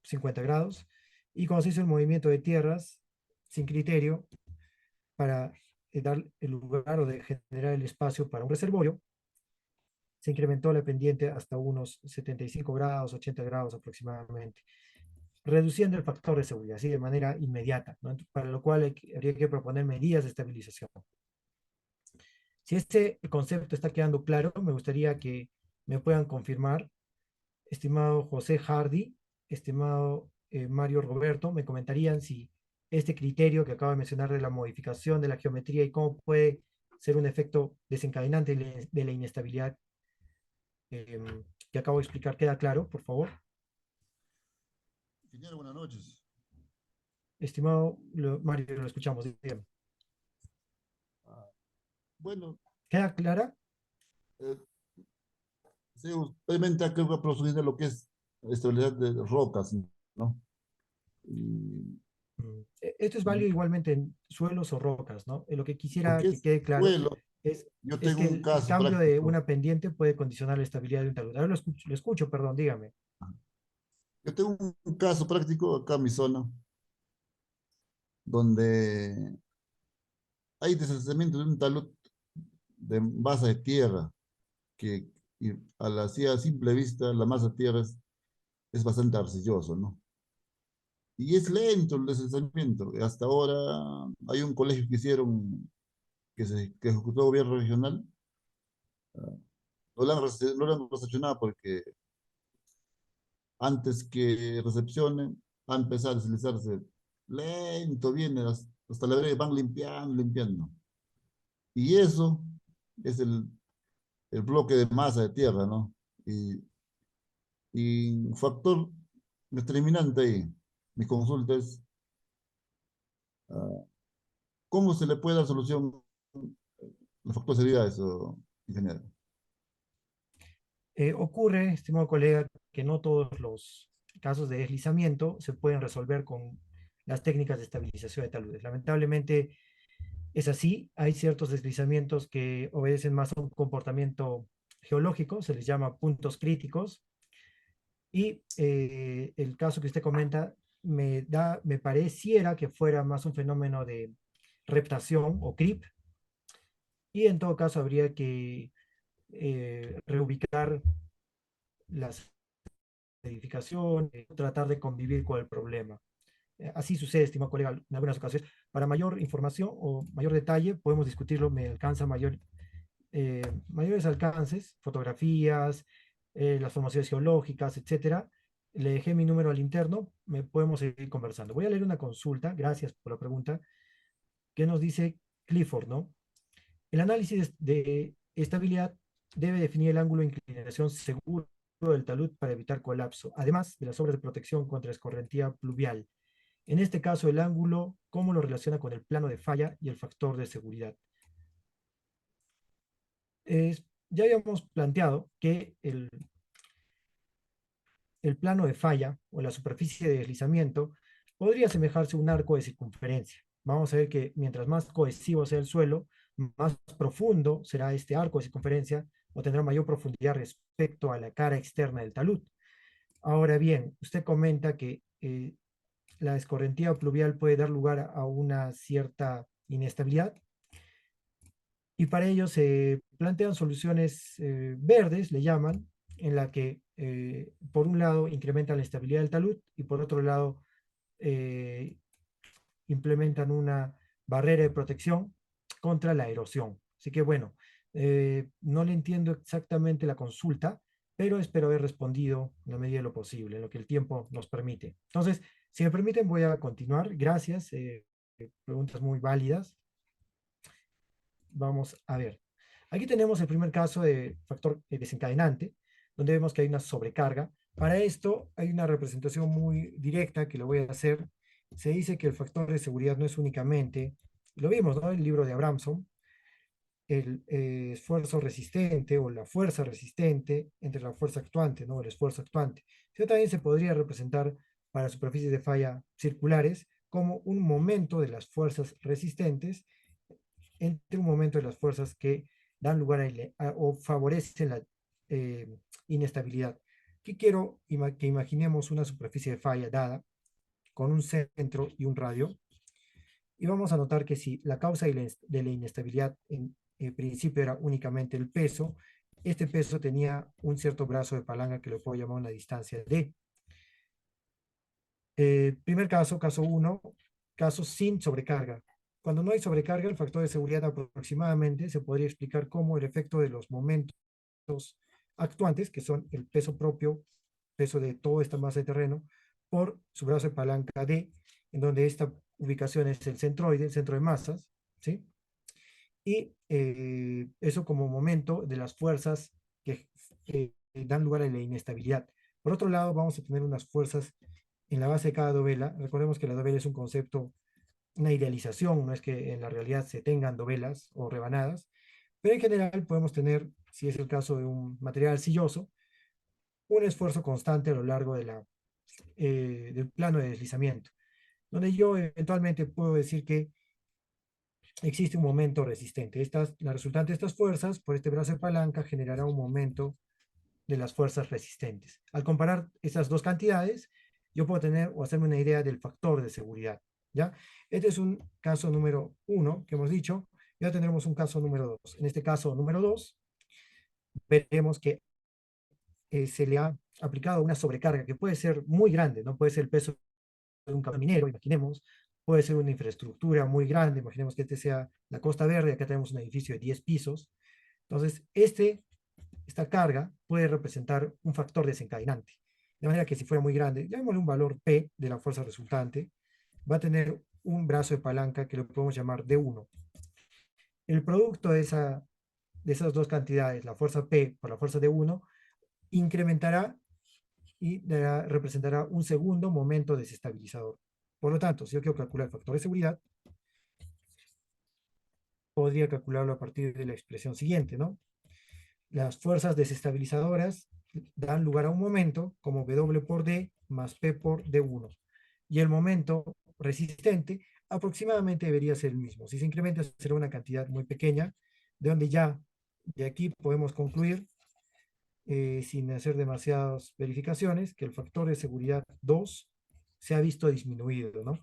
50 grados, y cuando se hizo el movimiento de tierras sin criterio para dar el lugar o de generar el espacio para un reservorio, se incrementó la pendiente hasta unos 75 grados, 80 grados aproximadamente, reduciendo el factor de seguridad, así de manera inmediata, ¿no? Para lo cual habría que proponer medidas de estabilización. Si este concepto está quedando claro, me gustaría que me puedan confirmar, estimado José Hardy, estimado Mario Roberto, me comentarían si este criterio que acabo de mencionar de la modificación de la geometría y cómo puede ser un efecto desencadenante de la inestabilidad que acabo de explicar queda claro, por favor. Ingeniero, buenas noches. Estimado Mario, lo escuchamos. Dígame. Bueno, ¿Queda clara? eh, sí, obviamente acá va a proceder lo que es estabilidad de rocas, ¿no? Y, Esto es válido igualmente en suelos o rocas, ¿no? Lo que quisiera porque que es quede claro suelo, es, yo es tengo que un el caso cambio de práctico. una pendiente puede condicionar la estabilidad de un talud. Ahora lo escucho, perdón, dígame. Yo tengo un caso práctico acá en mi zona, donde hay deslizamiento de un talud de masa de tierra, que y a la así a simple vista la masa de tierra es es bastante arcilloso, ¿no? Y es lento el deslizamiento. Hasta ahora hay un colegio que hicieron, que ejecutó el gobierno regional, no lo han recepcionado porque antes que recepcionen, va a empezar a deslizarse lento, viene hasta la vereda, van limpiando, limpiando. Y eso es el bloque de masa de tierra, ¿no? Y un factor determinante ahí, mi consulta es, ah, ¿cómo se le puede dar solución? El factor sería eso, ingeniero. Ocurre, estimado colega, que no todos los casos de deslizamiento se pueden resolver con las técnicas de estabilización de taludes. Lamentablemente es así, hay ciertos deslizamientos que obedecen más a un comportamiento geológico, se les llama puntos críticos, y el caso que usted comenta me pareciera que fuera más un fenómeno de reptación o creep, y en todo caso habría que reubicar las edificaciones, tratar de convivir con el problema. Así sucede, estimado colega, en algunas ocasiones. Para mayor información o mayor detalle, podemos discutirlo, me alcanza mayores alcances, fotografías, las formaciones geológicas, etcétera. Le dejé mi número al interno, me podemos seguir conversando. Voy a leer una consulta, gracias por la pregunta, que nos dice Clifford, ¿no? El análisis de estabilidad debe definir el ángulo de inclinación seguro del talud para evitar colapso, además de las obras de protección contra escorrentía pluvial. En este caso, el ángulo, ¿cómo lo relaciona con el plano de falla y el factor de seguridad? Ya habíamos planteado que el plano de falla o la superficie de deslizamiento podría asemejarse a un arco de circunferencia. Vamos a ver que mientras más cohesivo sea el suelo, más profundo será este arco de circunferencia o tendrá mayor profundidad respecto a la cara externa del talud. Ahora bien, usted comenta que la escorrentía pluvial puede dar lugar a una cierta inestabilidad y para ello se plantean soluciones verdes, le llaman, en la que por un lado incrementan la estabilidad del talud y por otro lado eh, implementan una barrera de protección contra la erosión. Así que bueno, no le entiendo exactamente la consulta, pero espero haber respondido en la medida de lo posible, en lo que el tiempo nos permite. Entonces, si me permiten, voy a continuar. Gracias. Preguntas muy válidas. Vamos a ver. Aquí tenemos el primer caso de factor desencadenante, donde vemos que hay una sobrecarga. Para esto hay una representación muy directa que lo voy a hacer. Se dice que el factor de seguridad no es únicamente, lo vimos, ¿no? El libro de Abramson, el esfuerzo resistente o la fuerza resistente entre la fuerza actuante, ¿no? El esfuerzo actuante. Eso también se podría representar para superficies de falla circulares como un momento de las fuerzas resistentes entre un momento de las fuerzas que dan lugar o favorecen la inestabilidad. Aquí quiero que imaginemos una superficie de falla dada con un centro y un radio. Y vamos a notar que si la causa de la inestabilidad en principio era únicamente el peso, este peso tenía un cierto brazo de palanca que lo puedo llamar una distancia D. Primer caso, caso 1, caso sin sobrecarga. Cuando no hay sobrecarga, el factor de seguridad aproximadamente se podría explicar como el efecto de los momentos actuantes, que son el peso propio, peso de toda esta masa de terreno, por su brazo de palanca D, en donde esta ubicación es el centroide, el centro de masas, ¿sí? Y eso como momento de las fuerzas que dan lugar a la inestabilidad. Por otro lado, vamos a tener unas fuerzas en la base de cada dovela. Recordemos que la dovela es un concepto, una idealización, no es que en la realidad se tengan dovelas o rebanadas, pero en general podemos tener, si es el caso de un material silloso, un esfuerzo constante a lo largo del plano de deslizamiento, donde yo eventualmente puedo decir que existe un momento resistente. La resultante de estas fuerzas, por este brazo de palanca, generará un momento de las fuerzas resistentes. Al comparar esas dos cantidades, yo puedo tener o hacerme una idea del factor de seguridad, ¿ya? Este es un caso número 1 que hemos dicho. Ya tendremos un caso número 2. En este caso número 2, veremos que se le ha aplicado una sobrecarga que puede ser muy grande, no puede ser el peso de un caminero, imaginemos, puede ser una infraestructura muy grande, imaginemos que este sea la Costa Verde, acá tenemos un edificio de 10 pisos, entonces esta carga puede representar un factor desencadenante, de manera que si fuera muy grande, llamémosle un valor P de la fuerza resultante, va a tener un brazo de palanca que lo podemos llamar D1. El producto de esas dos cantidades, la fuerza P por la fuerza D1, incrementará y representará un segundo momento desestabilizador. Por lo tanto, si yo quiero calcular el factor de seguridad, podría calcularlo a partir de la expresión siguiente, ¿no? Las fuerzas desestabilizadoras dan lugar a un momento como W por D más P por D1. Y el momento resistente aproximadamente debería ser el mismo. Si se incrementa será una cantidad muy pequeña, de donde ya de aquí podemos concluir, sin hacer demasiadas verificaciones, que el factor de seguridad 2 se ha visto disminuido, ¿no?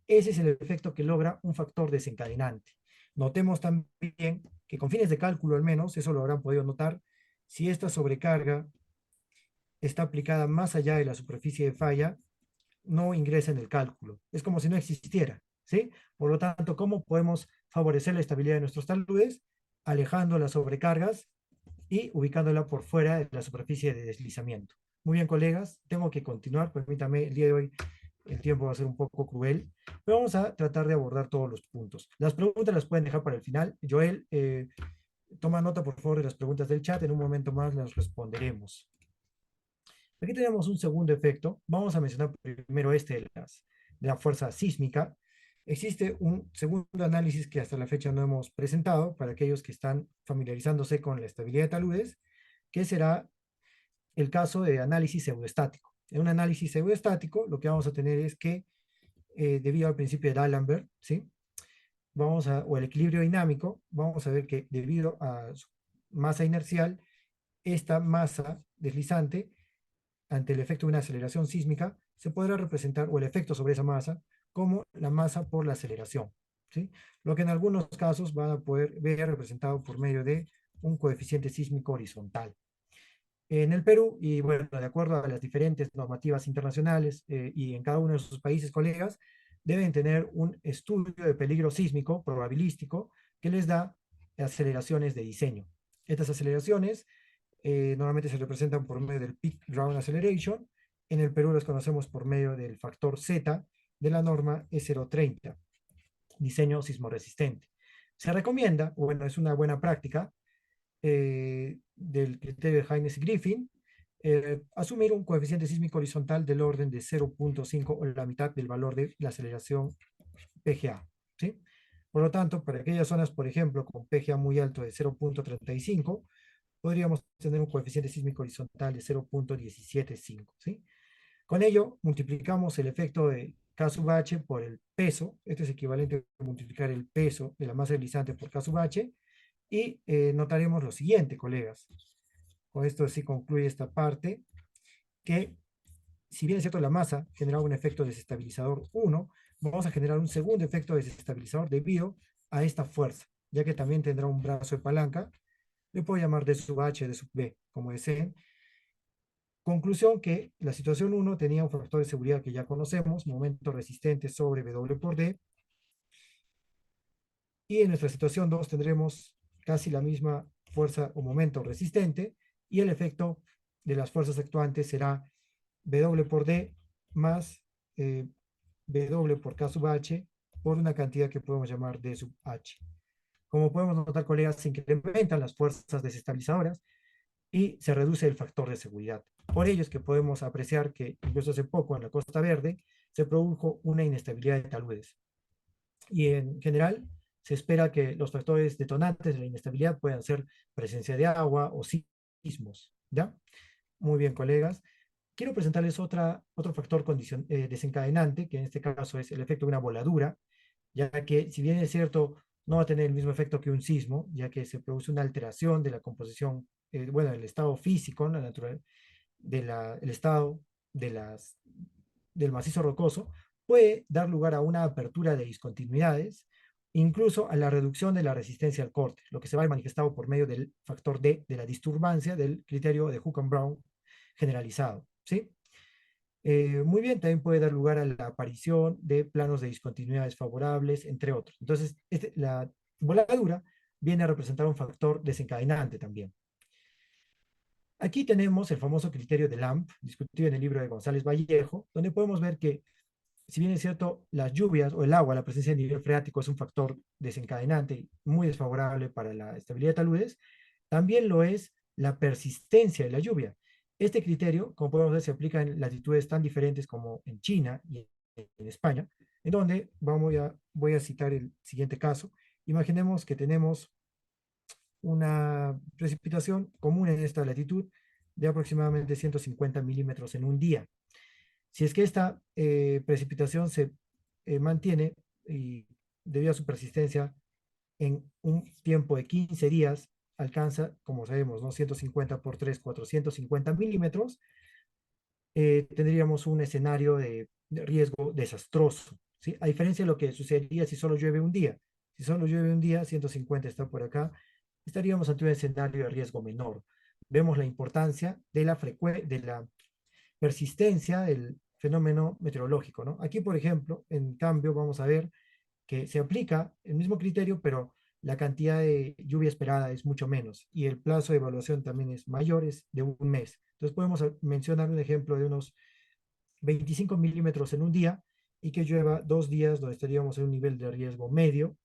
Ese es el efecto que logra un factor desencadenante. Notemos también que con fines de cálculo al menos, eso lo habrán podido notar, si esta sobrecarga está aplicada más allá de la superficie de falla, no ingresa en el cálculo. Es como si no existiera, ¿sí? Por lo tanto, ¿cómo podemos favorecer la estabilidad de nuestros taludes? Alejando las sobrecargas y ubicándola por fuera de la superficie de deslizamiento. Muy bien, colegas, tengo que continuar, permítame, el día de hoy el tiempo va a ser un poco cruel, pero vamos a tratar de abordar todos los puntos. Las preguntas las pueden dejar para el final. Joel, toma nota, por favor, de las preguntas del chat, en un momento más las responderemos. Aquí tenemos un segundo efecto. Vamos a mencionar primero de la fuerza sísmica. Existe un segundo análisis que hasta la fecha no hemos presentado para aquellos que están familiarizándose con la estabilidad de taludes, que será el caso de análisis pseudoestático. En un análisis pseudoestático, lo que vamos a tener es que, debido al principio de D'Alembert, ¿sí? O el equilibrio dinámico, vamos a ver que debido a su masa inercial, esta masa deslizante, ante el efecto de una aceleración sísmica, se podrá representar, o el efecto sobre esa masa, como la masa por la aceleración, ¿sí? Lo que en algunos casos van a poder ver representado por medio de un coeficiente sísmico horizontal. En el Perú, y bueno, de acuerdo a las diferentes normativas internacionales y en cada uno de sus países, colegas, deben tener un estudio de peligro sísmico probabilístico que les da aceleraciones de diseño. Estas aceleraciones normalmente se representan por medio del Peak Ground Acceleration. En el Perú los conocemos por medio del factor Z de la norma E030, diseño sismoresistente. Se recomienda, bueno, es una buena práctica, del criterio de Haynes y Griffin, asumir un coeficiente sísmico horizontal del orden de 0.5 o la mitad del valor de la aceleración PGA, ¿sí? Por lo tanto, para aquellas zonas, por ejemplo, con PGA muy alto de 0.35, podríamos tener un coeficiente sísmico horizontal de 0.175, ¿sí? Con ello, multiplicamos el efecto de K sub h por el peso. Esto es equivalente a multiplicar el peso de la masa deslizante por K sub h. Y notaremos lo siguiente, colegas. Con esto sí concluye esta parte, que si bien es cierto la masa genera un efecto desestabilizador 1, vamos a generar un segundo efecto desestabilizador debido a esta fuerza, ya que también tendrá un brazo de palanca. Le puedo llamar D sub h, D sub b, como deseen. Conclusión que la situación 1 tenía un factor de seguridad que ya conocemos, momento resistente sobre W por D. Y en nuestra situación 2 tendremos casi la misma fuerza o momento resistente, y el efecto de las fuerzas actuantes será W por D más W por K sub H por una cantidad que podemos llamar D sub H. Como podemos notar, colegas, se incrementan las fuerzas desestabilizadoras y se reduce el factor de seguridad. Por ello es que podemos apreciar que incluso hace poco en la Costa Verde se produjo una inestabilidad de taludes. Y en general se espera que los factores detonantes de la inestabilidad puedan ser presencia de agua o sismos, ¿ya? Muy bien, colegas. Quiero presentarles otro factor desencadenante, que en este caso es el efecto de una voladura, ya que si bien es cierto, no va a tener el mismo efecto que un sismo, ya que se produce una alteración de la composición, bueno, el estado físico, ¿no? El estado del macizo rocoso, puede dar lugar a una apertura de discontinuidades, incluso a la reducción de la resistencia al corte, lo que se va a manifestado por medio del factor D de la disturbancia del criterio de Hook and Brown, generalizado, ¿sí? Muy bien, también puede dar lugar a la aparición de planos de discontinuidades favorables, entre otros. Entonces, la voladura viene a representar un factor desencadenante también. Aquí tenemos el famoso criterio de Lamp, discutido en el libro de González Vallejo, donde podemos ver que, si bien es cierto, las lluvias o el agua, la presencia de nivel freático es un factor desencadenante muy desfavorable para la estabilidad de taludes, también lo es la persistencia de la lluvia. Este criterio, como podemos ver, se aplica en latitudes tan diferentes como en China y en España, en donde voy a citar el siguiente caso. Imaginemos que tenemos una precipitación común en esta latitud de aproximadamente 150 milímetros en un día. Si es que esta precipitación se mantiene y debido a su persistencia en un tiempo de 15 días, alcanza, como sabemos, ¿no? 150 por 3, 450 milímetros, tendríamos un escenario de riesgo desastroso, ¿sí? A diferencia de lo que sucedería si solo llueve un día. Si solo llueve un día, 150 está por acá, estaríamos ante un escenario de riesgo menor. Vemos la importancia de de la persistencia del fenómeno meteorológico, ¿no? Aquí, por ejemplo, en cambio, vamos a ver que se aplica el mismo criterio, pero la cantidad de lluvia esperada es mucho menos y el plazo de evaluación también es mayor, es de un mes. Entonces podemos mencionar un ejemplo de unos 25 milímetros en un día y que llueva 2 días donde estaríamos en un nivel de riesgo medio.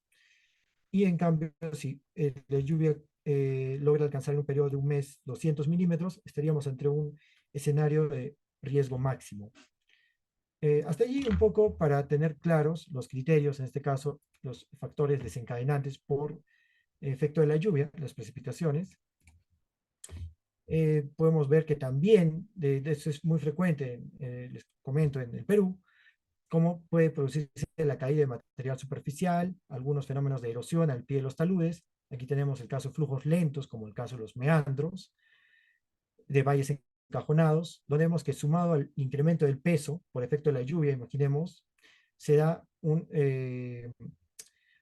Y en cambio, si la lluvia logra alcanzar en un periodo de un mes 200 milímetros, estaríamos entre un escenario de riesgo máximo. Hasta allí un poco para tener claros los criterios, en este caso los factores desencadenantes por efecto de la lluvia, las precipitaciones. Podemos ver que también, de eso es muy frecuente, les comento, en el Perú, cómo puede producirse la caída de material superficial, algunos fenómenos de erosión al pie de los taludes. Aquí tenemos el caso de flujos lentos, como el caso de los meandros, de valles encajonados, donde vemos que sumado al incremento del peso por efecto de la lluvia, imaginemos, se da un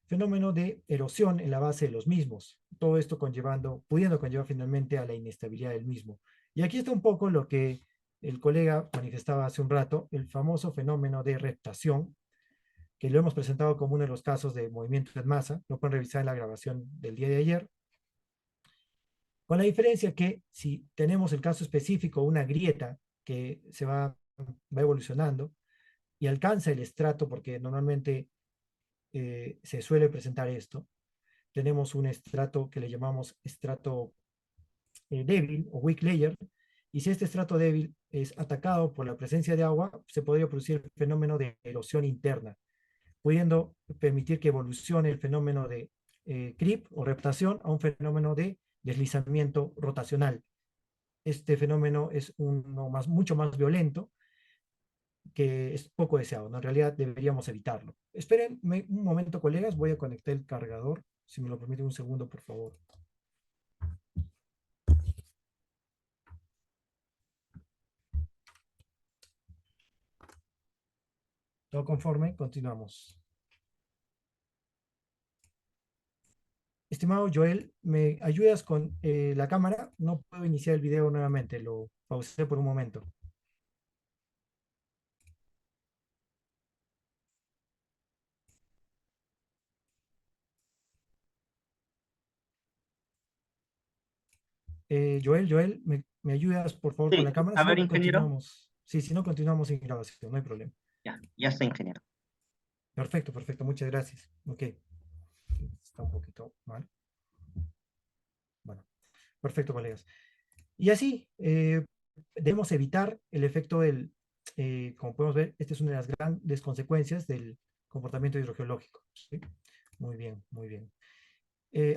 fenómeno de erosión en la base de los mismos. Todo esto pudiendo conllevar finalmente a la inestabilidad del mismo. Y aquí está un poco lo que el colega manifestaba hace un rato, el famoso fenómeno de reptación, que lo hemos presentado como uno de los casos de movimiento en masa. Lo pueden revisar en la grabación del día de ayer. Con la diferencia que si tenemos el caso específico, una grieta que va evolucionando y alcanza el estrato, porque normalmente se suele presentar esto, tenemos un estrato que le llamamos estrato débil o weak layer, y si este estrato débil es atacado por la presencia de agua, se podría producir el fenómeno de erosión interna, pudiendo permitir que evolucione el fenómeno de creep o reptación a un fenómeno de deslizamiento rotacional. Este fenómeno es mucho más violento, que es poco deseado, ¿no? En realidad deberíamos evitarlo. Espérenme un momento, colegas, voy a conectar el cargador, si me lo permiten un segundo, por favor. Todo conforme, continuamos. Estimado Joel, ¿me ayudas con la cámara? No puedo iniciar el video nuevamente, lo pausé por un momento. Joel, ¿me ayudas por favor con Sí, la cámara? a Si ver, no, ingeniero. continuamos. Sí, si no, continuamos sin grabación, no hay problema. Ya está, ingeniero. Perfecto, perfecto, muchas gracias. Ok, está un poquito mal. Bueno, perfecto, colegas. Y así, debemos evitar el efecto como podemos ver, esta es una de las grandes consecuencias del comportamiento hidrogeológico. ¿Sí? Muy bien, muy bien.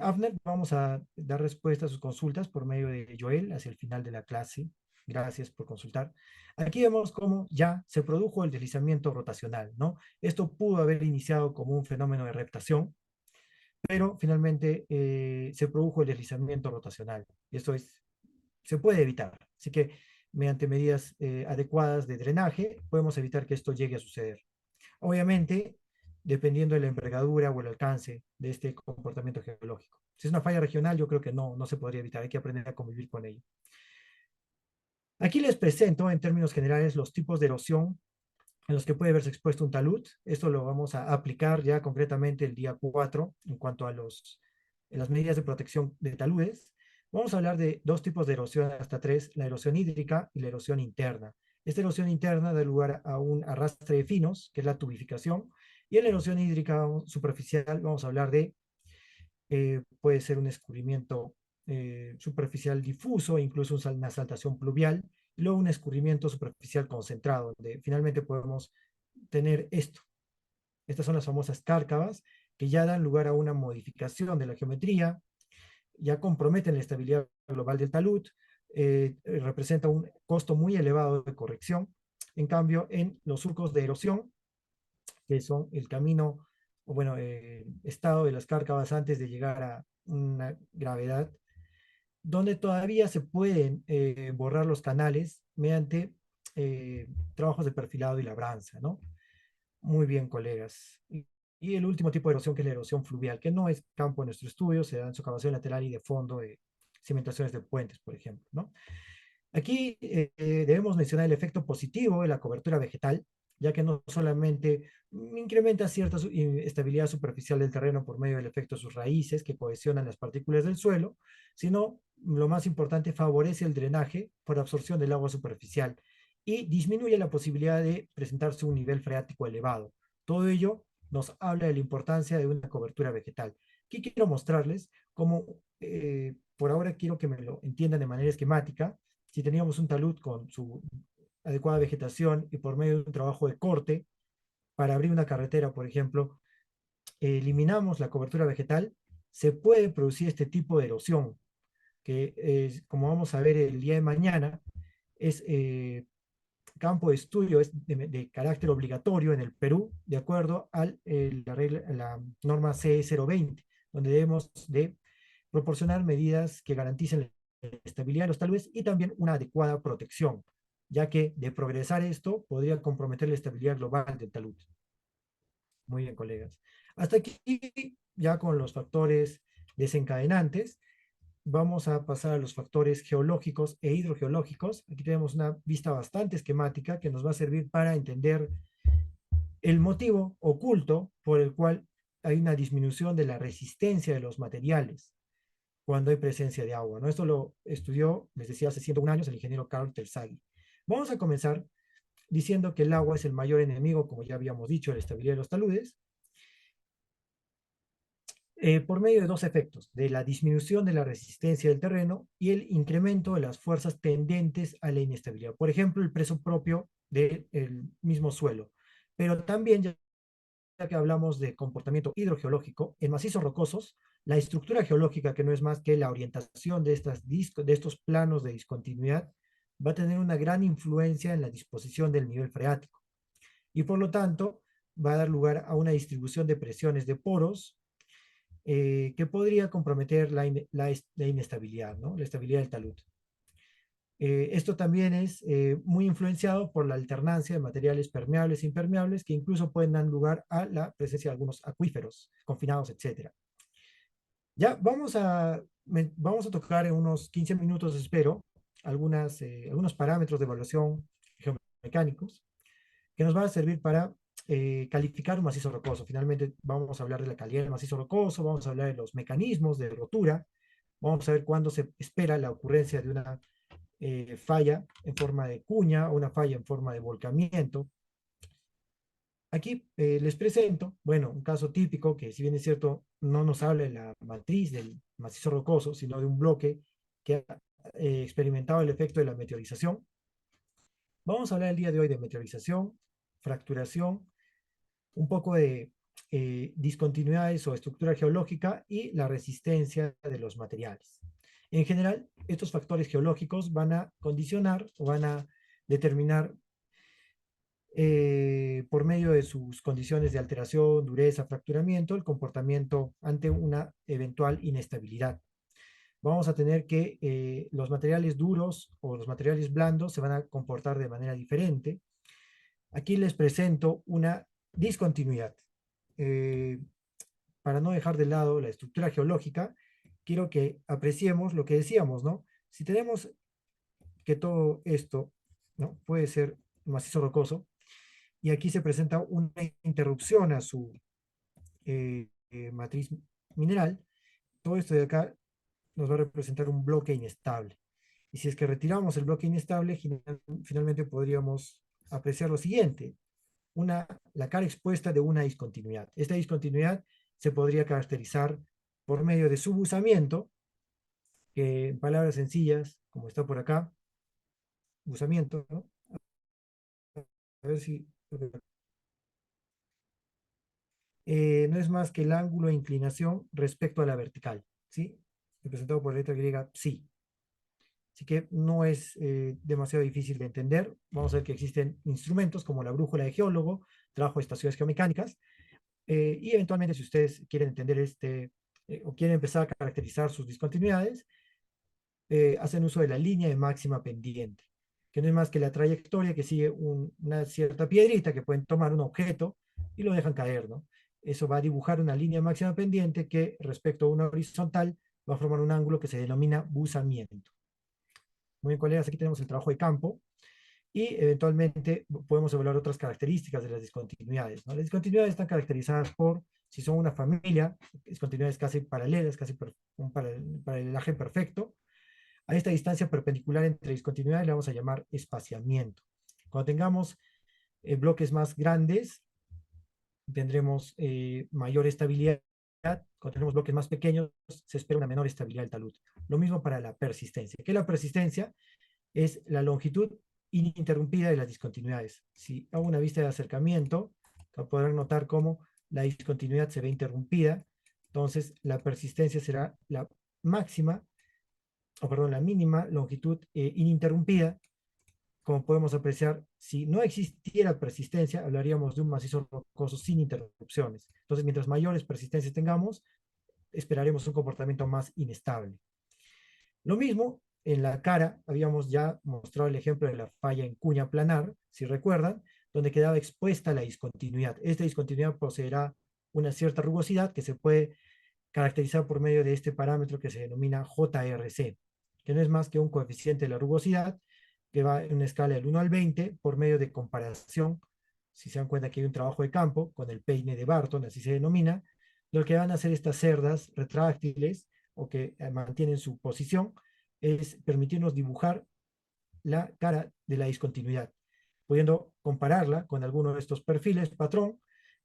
Avner, vamos a dar respuesta a sus consultas por medio de Joel hacia el final de la clase. Gracias por consultar. Aquí vemos cómo ya se produjo el deslizamiento rotacional, ¿no? Esto pudo haber iniciado como un fenómeno de reptación, pero finalmente se produjo el deslizamiento rotacional. Esto se puede evitar. Así que mediante medidas adecuadas de drenaje podemos evitar que esto llegue a suceder. Obviamente, dependiendo de la envergadura o el alcance de este comportamiento geológico. Si es una falla regional, yo creo que no se podría evitar, hay que aprender a convivir con ello. Aquí les presento en términos generales los tipos de erosión en los que puede verse expuesto un talud. Esto lo vamos a aplicar ya concretamente el día 4 en cuanto a las medidas de protección de taludes. Vamos a hablar de dos tipos de erosión hasta tres, la erosión hídrica y la erosión interna. Esta erosión interna da lugar a un arrastre de finos, que es la tubificación, y en la erosión hídrica superficial vamos a hablar de, puede ser un escurrimiento superficial difuso, incluso una saltación pluvial, y luego un escurrimiento superficial concentrado, donde finalmente podemos tener esto. Estas son las famosas cárcavas que ya dan lugar a una modificación de la geometría, ya comprometen la estabilidad global del talud, representa un costo muy elevado de corrección. En cambio, en los surcos de erosión, que son el camino, o bueno, estado de las cárcavas antes de llegar a una gravedad, donde todavía se pueden borrar los canales mediante trabajos de perfilado y labranza, ¿no? Muy bien, colegas. Y el último tipo de erosión, que es la erosión fluvial, que no es campo de nuestro estudio, se da en su excavación lateral y de fondo de cimentaciones de puentes, por ejemplo, ¿no? Aquí debemos mencionar el efecto positivo de la cobertura vegetal, ya que no solamente incrementa cierta estabilidad superficial del terreno por medio del efecto de sus raíces que cohesionan las partículas del suelo, sino, lo más importante, favorece el drenaje por absorción del agua superficial y disminuye la posibilidad de presentarse un nivel freático elevado. Todo ello nos habla de la importancia de una cobertura vegetal. Aquí quiero mostrarles cómo, por ahora quiero que me lo entiendan de manera esquemática. Si teníamos un talud con su adecuada vegetación y por medio de un trabajo de corte para abrir una carretera, por ejemplo, eliminamos la cobertura vegetal, se puede producir este tipo de erosión, que como vamos a ver el día de mañana, es campo de estudio, es de carácter obligatorio en el Perú, de acuerdo a la norma C020, donde debemos de proporcionar medidas que garanticen la estabilidad de los taludes y también una adecuada protección, ya que de progresar esto podría comprometer la estabilidad global del talud. Muy bien, colegas. Hasta aquí, ya con los factores desencadenantes, vamos a pasar a los factores geológicos e hidrogeológicos. Aquí tenemos una vista bastante esquemática que nos va a servir para entender el motivo oculto por el cual hay una disminución de la resistencia de los materiales cuando hay presencia de agua, ¿no? Esto lo estudió, les decía, hace 101 años el ingeniero Carl Terzaghi. Vamos a comenzar diciendo que el agua es el mayor enemigo, como ya habíamos dicho, de la estabilidad de los taludes, por medio de dos efectos, de la disminución de la resistencia del terreno y el incremento de las fuerzas tendentes a la inestabilidad. Por ejemplo, el peso propio del mismo suelo. Pero también, ya que hablamos de comportamiento hidrogeológico, en macizos rocosos, la estructura geológica, que no es más que la orientación de estos planos de discontinuidad, va a tener una gran influencia en la disposición del nivel freático. Y por lo tanto, va a dar lugar a una distribución de presiones de poros que podría comprometer la inestabilidad, ¿no? La estabilidad del talud. Esto también es muy influenciado por la alternancia de materiales permeables e impermeables que incluso pueden dar lugar a la presencia de algunos acuíferos confinados, etc. Ya vamos a tocar en unos 15 minutos, espero, algunos parámetros de evaluación geomecánicos que nos van a servir para calificar un macizo rocoso. Finalmente vamos a hablar de la calidad del macizo rocoso, vamos a hablar de los mecanismos de rotura, vamos a ver cuándo se espera la ocurrencia de una falla en forma de cuña o una falla en forma de volcamiento. Aquí les presento, bueno, un caso típico que, si bien es cierto, no nos habla de la matriz del macizo rocoso, sino de un bloque que ha experimentado el efecto de la meteorización. Vamos a hablar el día de hoy de meteorización, fracturación, un poco de discontinuidades o estructura geológica y la resistencia de los materiales. En general, estos factores geológicos van a condicionar o van a determinar por medio de sus condiciones de alteración, dureza, fracturamiento, el comportamiento ante una eventual inestabilidad. Vamos a tener que los materiales duros o los materiales blandos se van a comportar de manera diferente. Aquí les presento una discontinuidad. Para no dejar de lado la estructura geológica, quiero que apreciemos lo que decíamos, ¿no? Si tenemos que todo esto, ¿no?, puede ser macizo rocoso, y aquí se presenta una interrupción a su matriz mineral. Todo esto de acá nos va a representar un bloque inestable. Y si es que retiramos el bloque inestable, finalmente podríamos apreciar lo siguiente: la cara expuesta de una discontinuidad. Esta discontinuidad se podría caracterizar por medio de su buzamiento, que en palabras sencillas, como está por acá, buzamiento, ¿no? A ver si no es más que el ángulo de inclinación respecto a la vertical, ¿sí? Representado por la letra griega psi. Así que no es demasiado difícil de entender. Vamos a ver que existen instrumentos como la brújula de geólogo, trabajo de estaciones geomecánicas, y eventualmente, si ustedes quieren entender o quieren empezar a caracterizar sus discontinuidades, hacen uso de la línea de máxima pendiente, que no es más que la trayectoria que sigue una cierta piedrita, que pueden tomar un objeto y lo dejan caer, ¿no? Eso va a dibujar una línea de máxima pendiente que, respecto a una horizontal, va a formar un ángulo que se denomina buzamiento. Muy bien, colegas, aquí tenemos el trabajo de campo, y eventualmente podemos evaluar otras características de las discontinuidades, ¿no? Las discontinuidades están caracterizadas por, si son una familia, discontinuidades casi paralelas, casi un paralelaje perfecto. A esta distancia perpendicular entre discontinuidades le vamos a llamar espaciamiento. Cuando tengamos bloques más grandes, tendremos mayor estabilidad. Cuando tenemos bloques más pequeños, se espera una menor estabilidad del talud. Lo mismo para la persistencia. ¿Qué es la persistencia? Es la longitud ininterrumpida de las discontinuidades. Si hago una vista de acercamiento, podrán notar cómo la discontinuidad se ve interrumpida. Entonces, la persistencia será la máxima, o perdón, la mínima longitud ininterrumpida. Como podemos apreciar, si no existiera persistencia, hablaríamos de un macizo rocoso sin interrupciones. Entonces, mientras mayores persistencias tengamos, esperaremos un comportamiento más inestable. Lo mismo en la cara, habíamos ya mostrado el ejemplo de la falla en cuña planar, si recuerdan, donde quedaba expuesta la discontinuidad. Esta discontinuidad poseerá una cierta rugosidad que se puede caracterizar por medio de este parámetro que se denomina JRC, que no es más que un coeficiente de la rugosidad que va en una escala del 1 al 20 por medio de comparación. Si se dan cuenta que hay un trabajo de campo con el peine de Barton, así se denomina, lo que van a hacer estas cerdas retráctiles o que mantienen su posición es permitirnos dibujar la cara de la discontinuidad, pudiendo compararla con alguno de estos perfiles patrón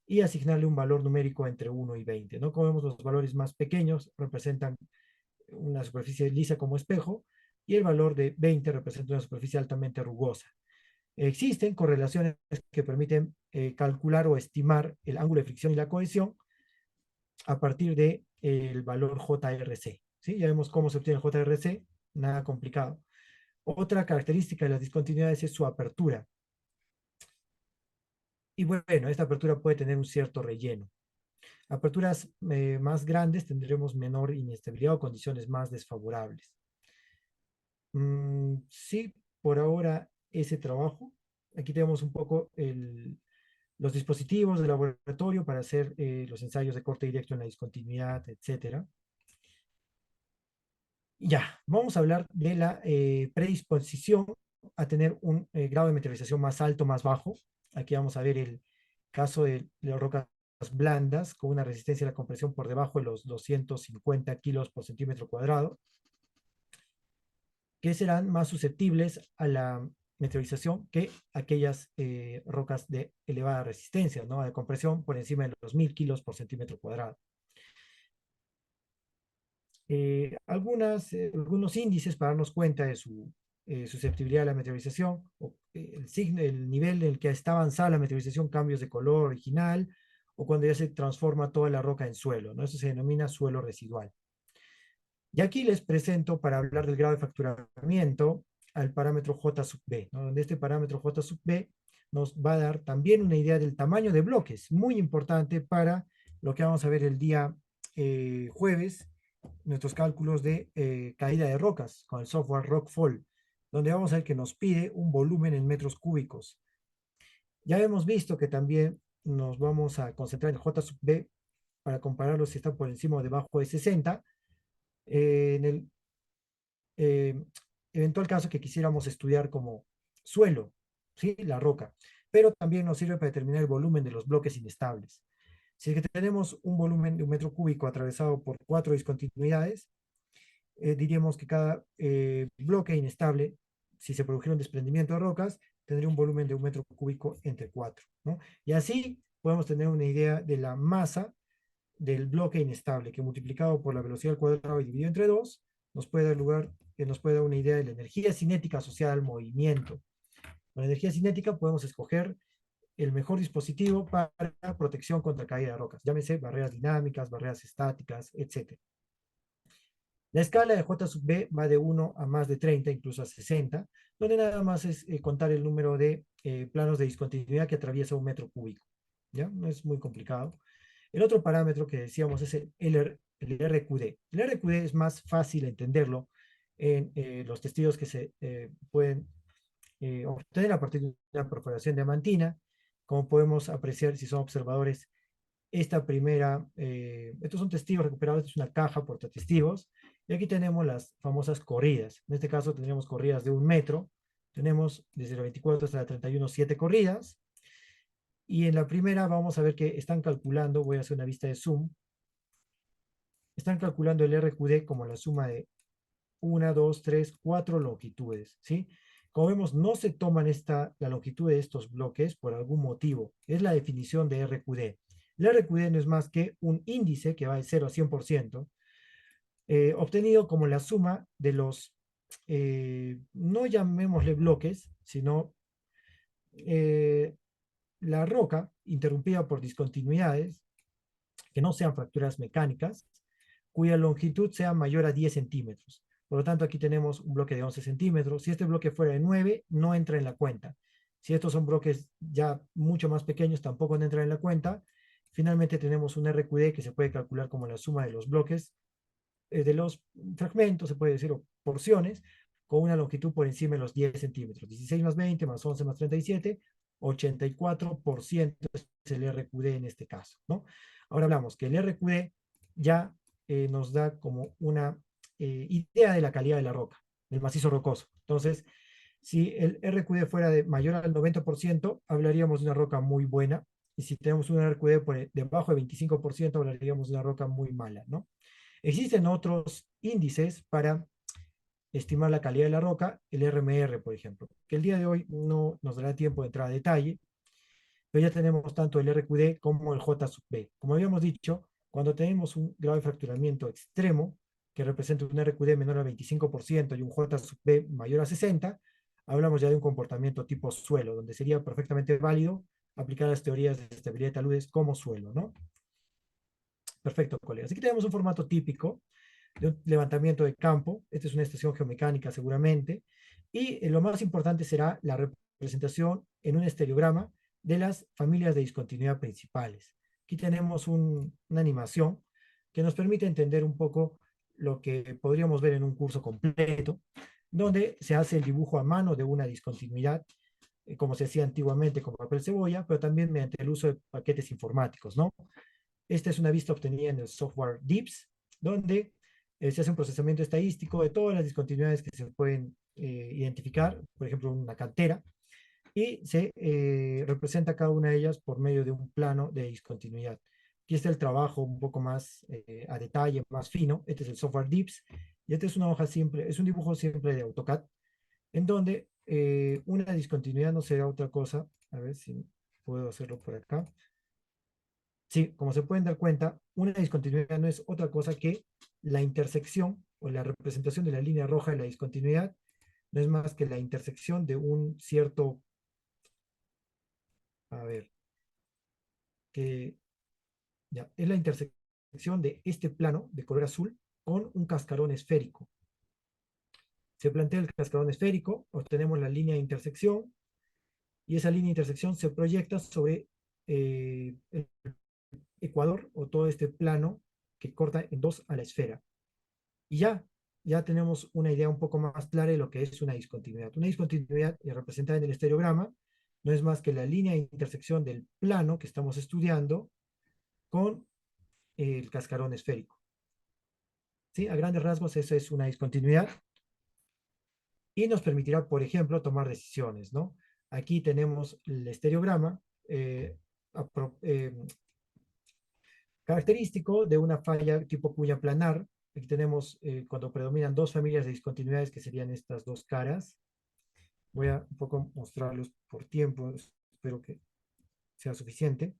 y asignarle un valor numérico entre 1 y 20, ¿no? Como vemos, los valores más pequeños representan una superficie lisa como espejo, y el valor de 20 representa una superficie altamente rugosa. Existen correlaciones que permiten calcular o estimar el ángulo de fricción y la cohesión a partir del valor JRC, ¿sí? Ya vemos cómo se obtiene el JRC, nada complicado. Otra característica de las discontinuidades es su apertura. Y bueno, esta apertura puede tener un cierto relleno. Aperturas más grandes tendremos menor inestabilidad o condiciones más desfavorables. Sí, por ahora ese trabajo. Aquí tenemos un poco los dispositivos de laboratorio para hacer los ensayos de corte directo en la discontinuidad, etc. Ya, vamos a hablar de la predisposición a tener un grado de meteorización más alto, más bajo. Aquí vamos a ver el caso de las rocas blandas con una resistencia a la compresión por debajo de los 250 kilos por centímetro cuadrado, que serán más susceptibles a la meteorización que aquellas rocas de elevada resistencia, ¿no?, de compresión por encima de los 1000 kilos por centímetro cuadrado. Algunos índices para darnos cuenta de su susceptibilidad a la meteorización, el nivel en el que está avanzada la meteorización, cambios de color original, o cuando ya se transforma toda la roca en suelo, ¿no? Eso se denomina suelo residual. Y aquí les presento, para hablar del grado de fracturamiento, al parámetro J sub B, ¿no?, donde este parámetro J sub B nos va a dar también una idea del tamaño de bloques, muy importante para lo que vamos a ver el día jueves, nuestros cálculos de caída de rocas con el software Rockfall, donde vamos a ver que nos pide un volumen en metros cúbicos. Ya hemos visto que también nos vamos a concentrar en J sub B para compararlo si está por encima o debajo de 60. En el eventual caso que quisiéramos estudiar como suelo, ¿sí? La roca, pero también nos sirve para determinar el volumen de los bloques inestables. Si es que tenemos un volumen de 1 metro cúbico atravesado por 4 discontinuidades, diríamos que cada bloque inestable, si se produjera un desprendimiento de rocas, tendría un volumen de 1 metro cúbico entre 4, ¿no? Y así podemos tener una idea de la masa del bloque inestable, que multiplicado por la velocidad al cuadrado y dividido entre 2, nos puede dar lugar, nos puede dar una idea de la energía cinética asociada al movimiento. Con la energía cinética podemos escoger el mejor dispositivo para protección contra caída de rocas, llámese barreras dinámicas, barreras estáticas, etc. La escala de J sub B va de 1 a más de 30, incluso a 60, donde nada más es contar el número de planos de discontinuidad que atraviesa 1 metro cúbico. ¿Ya? No es muy complicado. El otro parámetro que decíamos es el RQD. El RQD es más fácil entenderlo en los testigos que se pueden obtener a partir de una perforación diamantina. Como podemos apreciar si son observadores, estos son testigos recuperados, esto es una caja portatestigos, y aquí tenemos las famosas corridas. En este caso tendríamos corridas de 1 metro, tenemos desde la 24 hasta la 31, 7 corridas, y en la primera vamos a ver que están calculando, voy a hacer una vista de zoom, están calculando el RQD como la suma de 1, 2, 3, 4 longitudes, ¿sí? Como vemos, no se toman la longitud de estos bloques por algún motivo. Es la definición de RQD. El RQD no es más que un índice que va de 0 a 100%, obtenido como la suma de los, no llamémosle bloques, sino la roca interrumpida por discontinuidades, que no sean fracturas mecánicas, cuya longitud sea mayor a 10 centímetros. Por lo tanto, aquí tenemos un bloque de 11 centímetros. Si este bloque fuera de 9, no entra en la cuenta. Si estos son bloques ya mucho más pequeños, tampoco entran en la cuenta. Finalmente tenemos un RQD que se puede calcular como la suma de los bloques, de los fragmentos, se puede decir, o porciones, con una longitud por encima de los 10 centímetros. 16 más 20 más 11 más 37, 84% es el RQD en este caso, ¿no? Ahora hablamos que el RQD ya nos da como una idea de la calidad de la roca, del macizo rocoso. Entonces, si el RQD fuera de mayor al 90%, hablaríamos de una roca muy buena, y si tenemos un RQD por debajo de 25%, hablaríamos de una roca muy mala, ¿no? Existen otros índices para estimar la calidad de la roca, el RMR, por ejemplo, que el día de hoy no nos dará tiempo de entrar a detalle, pero ya tenemos tanto el RQD como el J sub B. Como habíamos dicho, cuando tenemos un grado de fracturamiento extremo, que representa un RQD menor al 25% y un J sub B mayor a 60, hablamos ya de un comportamiento tipo suelo, donde sería perfectamente válido aplicar las teorías de estabilidad de taludes como suelo, ¿no? Perfecto, colegas. Aquí tenemos un formato típico de un levantamiento de campo. Esta es una estación geomecánica seguramente. Y lo más importante será la representación en un estereograma de las familias de discontinuidad principales. Aquí tenemos una animación que nos permite entender un poco lo que podríamos ver en un curso completo, donde se hace el dibujo a mano de una discontinuidad, como se hacía antiguamente con papel cebolla, pero también mediante el uso de paquetes informáticos, ¿no? Esta es una vista obtenida en el software DIPS, donde se hace un procesamiento estadístico de todas las discontinuidades que se pueden identificar, por ejemplo, una cantera, y se representa cada una de ellas por medio de un plano de discontinuidad. Aquí está el trabajo un poco más a detalle, más fino. Este es el software DIPS, y esta es una hoja simple, es un dibujo simple de AutoCAD, en donde una discontinuidad no será otra cosa. A ver si puedo hacerlo por acá. Sí, como se pueden dar cuenta, una discontinuidad no es otra cosa que la intersección o la representación de la línea roja de la discontinuidad, no es más que la intersección de un cierto, a ver, que ya, es la intersección de este plano de color azul con un cascarón esférico. Se plantea el cascarón esférico, obtenemos la línea de intersección, y esa línea de intersección se proyecta sobre el ecuador o todo este plano que corta en dos a la esfera. Y ya tenemos una idea un poco más clara de lo que es una discontinuidad. Una discontinuidad representada en el estereograma no es más que la línea de intersección del plano que estamos estudiando con el cascarón esférico. ¿Sí? A grandes rasgos, eso es una discontinuidad. y nos permitirá, por ejemplo, tomar decisiones, ¿no? Aquí tenemos el estereograma característico de una falla tipo cuña planar. Aquí tenemos cuando predominan dos familias de discontinuidades que serían estas dos caras. Voy a un poco mostrarlos por tiempo, espero que sea suficiente.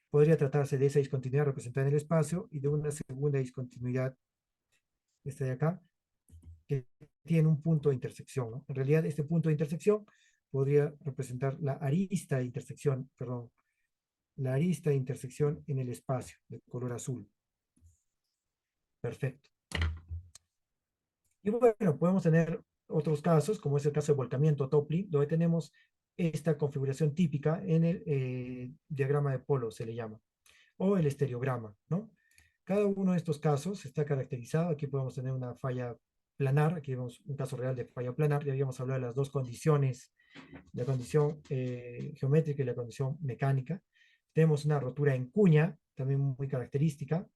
Podría tratarse de esa discontinuidad representada en el espacio y de una segunda discontinuidad, esta de acá, que tiene un punto de intersección, ¿no? En realidad, este punto de intersección podría representar la arista de intersección, perdón, la arista de intersección en el espacio, de color azul. Perfecto. Y bueno, podemos tener otros casos, como es el caso de volcamiento Topley, donde tenemos esta configuración típica en el diagrama de polos, se le llama, o el estereograma, ¿no? Cada uno de estos casos está caracterizado. Aquí podemos tener una falla planar, aquí vemos un caso real de falla planar. Ya habíamos hablado de las dos condiciones, la condición geométrica y la condición mecánica. Tenemos una rotura en cuña, también muy característica,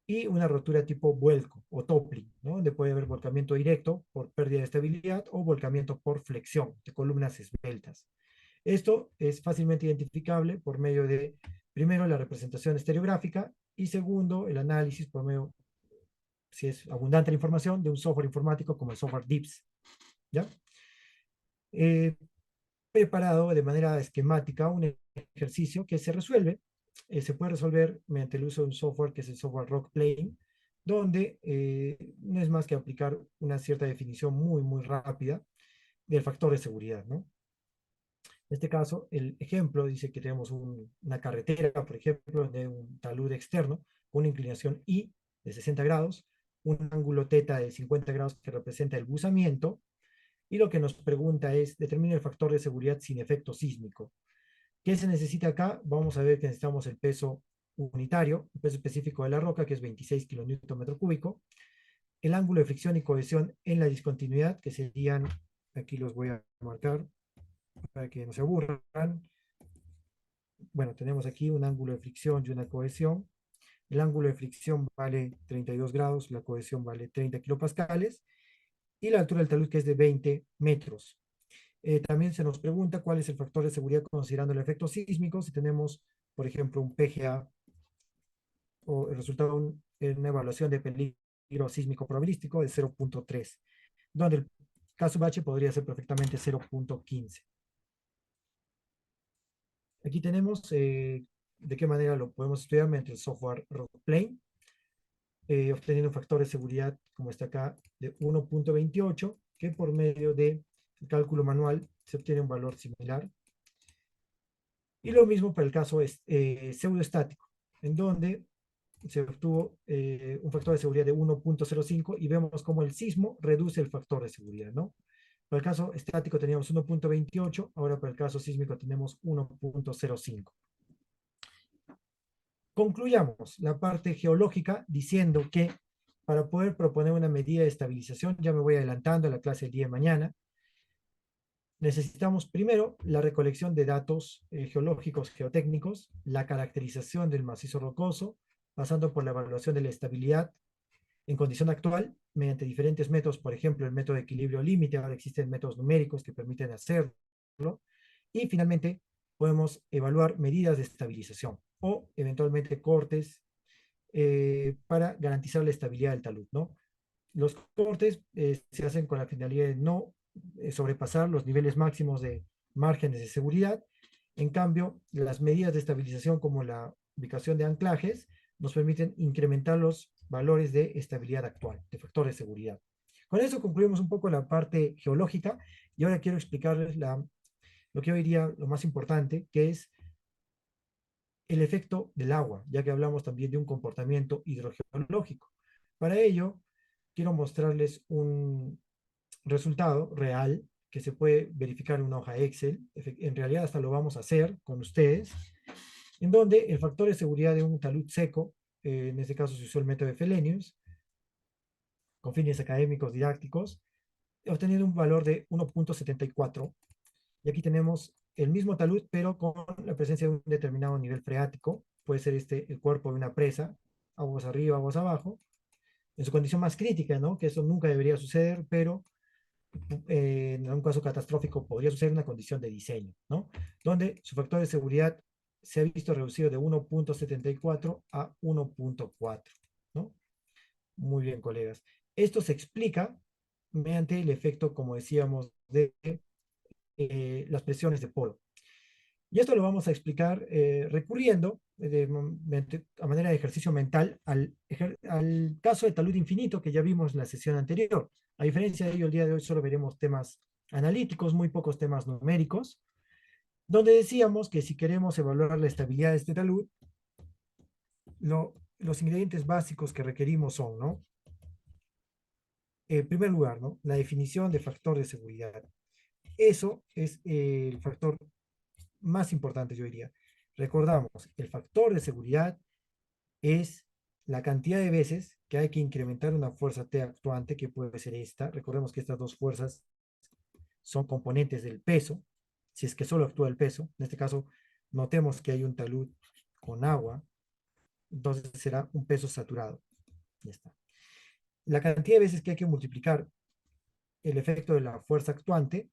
y una rotura tipo vuelco o toppling, ¿no? Donde puede haber volcamiento directo por pérdida de estabilidad o volcamiento por flexión de columnas esbeltas. Esto es fácilmente identificable por medio de, primero, la representación estereográfica y segundo, el análisis por medio, si es abundante la información, de un software informático como el software DIPS. ¿Ya? Preparado de manera esquemática un ejercicio que se resuelve, se puede resolver mediante el uso de un software que es el software Rockplane, donde no es más que aplicar una cierta definición muy rápida del factor de seguridad, ¿no? En este caso, el ejemplo dice que tenemos una carretera, por ejemplo, de un talud externo, con una inclinación I de 60 grados, un ángulo θ de 50 grados que representa el buzamiento, y lo que nos pregunta es, determina el factor de seguridad sin efecto sísmico. ¿Qué se necesita acá? Vamos a ver que necesitamos el peso unitario, el peso específico de la roca, que es 26 kilonewton metro cúbico, el ángulo de fricción y cohesión en la discontinuidad, que serían, aquí los voy a marcar para que no se aburran. Bueno, tenemos aquí un ángulo de fricción y una cohesión. El ángulo de fricción vale 32 grados, la cohesión vale 30 kilopascales, y la altura del talud que es de 20 metros. También se nos pregunta cuál es el factor de seguridad considerando el efecto sísmico. Si tenemos, por ejemplo, un PGA o el resultado de una evaluación de peligro sísmico probabilístico de 0.3, donde el caso Bache podría ser perfectamente 0.15. Aquí tenemos de qué manera lo podemos estudiar mediante el software Rockplane, obteniendo un factor de seguridad, como está acá, de 1.28, que por medio del cálculo manual se obtiene un valor similar. Y lo mismo para el caso pseudoestático, en donde se obtuvo un factor de seguridad de 1.05 y vemos cómo el sismo reduce el factor de seguridad, ¿no? Para el caso estático teníamos 1.28, ahora para el caso sísmico tenemos 1.05. Concluyamos la parte geológica diciendo que para poder proponer una medida de estabilización, ya me voy adelantando a la clase del día de mañana, necesitamos primero la recolección de datos geológicos, geotécnicos, la caracterización del macizo rocoso, pasando por la evaluación de la estabilidad en condición actual, mediante diferentes métodos, por ejemplo, el método de equilibrio límite, ahora existen métodos numéricos que permiten hacerlo, y finalmente podemos evaluar medidas de estabilización o eventualmente cortes para garantizar la estabilidad del talud, ¿no? Los cortes se hacen con la finalidad de no sobrepasar los niveles máximos de márgenes de seguridad. En cambio, las medidas de estabilización como la ubicación de anclajes nos permiten incrementar los valores de estabilidad actual, de factor de seguridad. Con eso concluimos un poco la parte geológica y ahora quiero explicarles lo que hoy día lo más importante, que es el efecto del agua, ya que hablamos también de un comportamiento hidrogeológico. Para ello, quiero mostrarles un resultado real que se puede verificar en una hoja Excel. En realidad hasta lo vamos a hacer con ustedes, en donde el factor de seguridad de un talud seco, en este caso se usó el método de Fellenius, con fines académicos didácticos, obteniendo un valor de 1.74. Y aquí tenemos el mismo talud, pero con la presencia de un determinado nivel freático. Puede ser el cuerpo de una presa, aguas arriba, aguas abajo. en su condición más crítica, ¿no? Que eso nunca debería suceder, pero en un caso catastrófico podría suceder una condición de diseño, ¿no? Donde su factor de seguridad se ha visto reducido de 1.74 a 1.4, ¿no? Muy bien, colegas. Esto se explica mediante el efecto, como decíamos, de las presiones de polo. Y esto lo vamos a explicar recurriendo a manera de ejercicio mental al caso de talud infinito que ya vimos en la sesión anterior. A diferencia de ello, el día de hoy solo veremos temas analíticos, muy pocos temas numéricos, donde decíamos que si queremos evaluar la estabilidad de este talud, los ingredientes básicos que requerimos son, ¿no? En primer lugar, ¿no? La definición de factor de seguridad. Eso es el factor más importante, yo diría. Recordamos, el factor de seguridad es la cantidad de veces que hay que incrementar una fuerza T actuante, que puede ser esta. Recordemos que estas dos fuerzas son componentes del peso, si es que solo actúa el peso. En este caso, notemos que hay un talud con agua, entonces será un peso saturado. Ya está. La cantidad de veces que hay que multiplicar el efecto de la fuerza actuante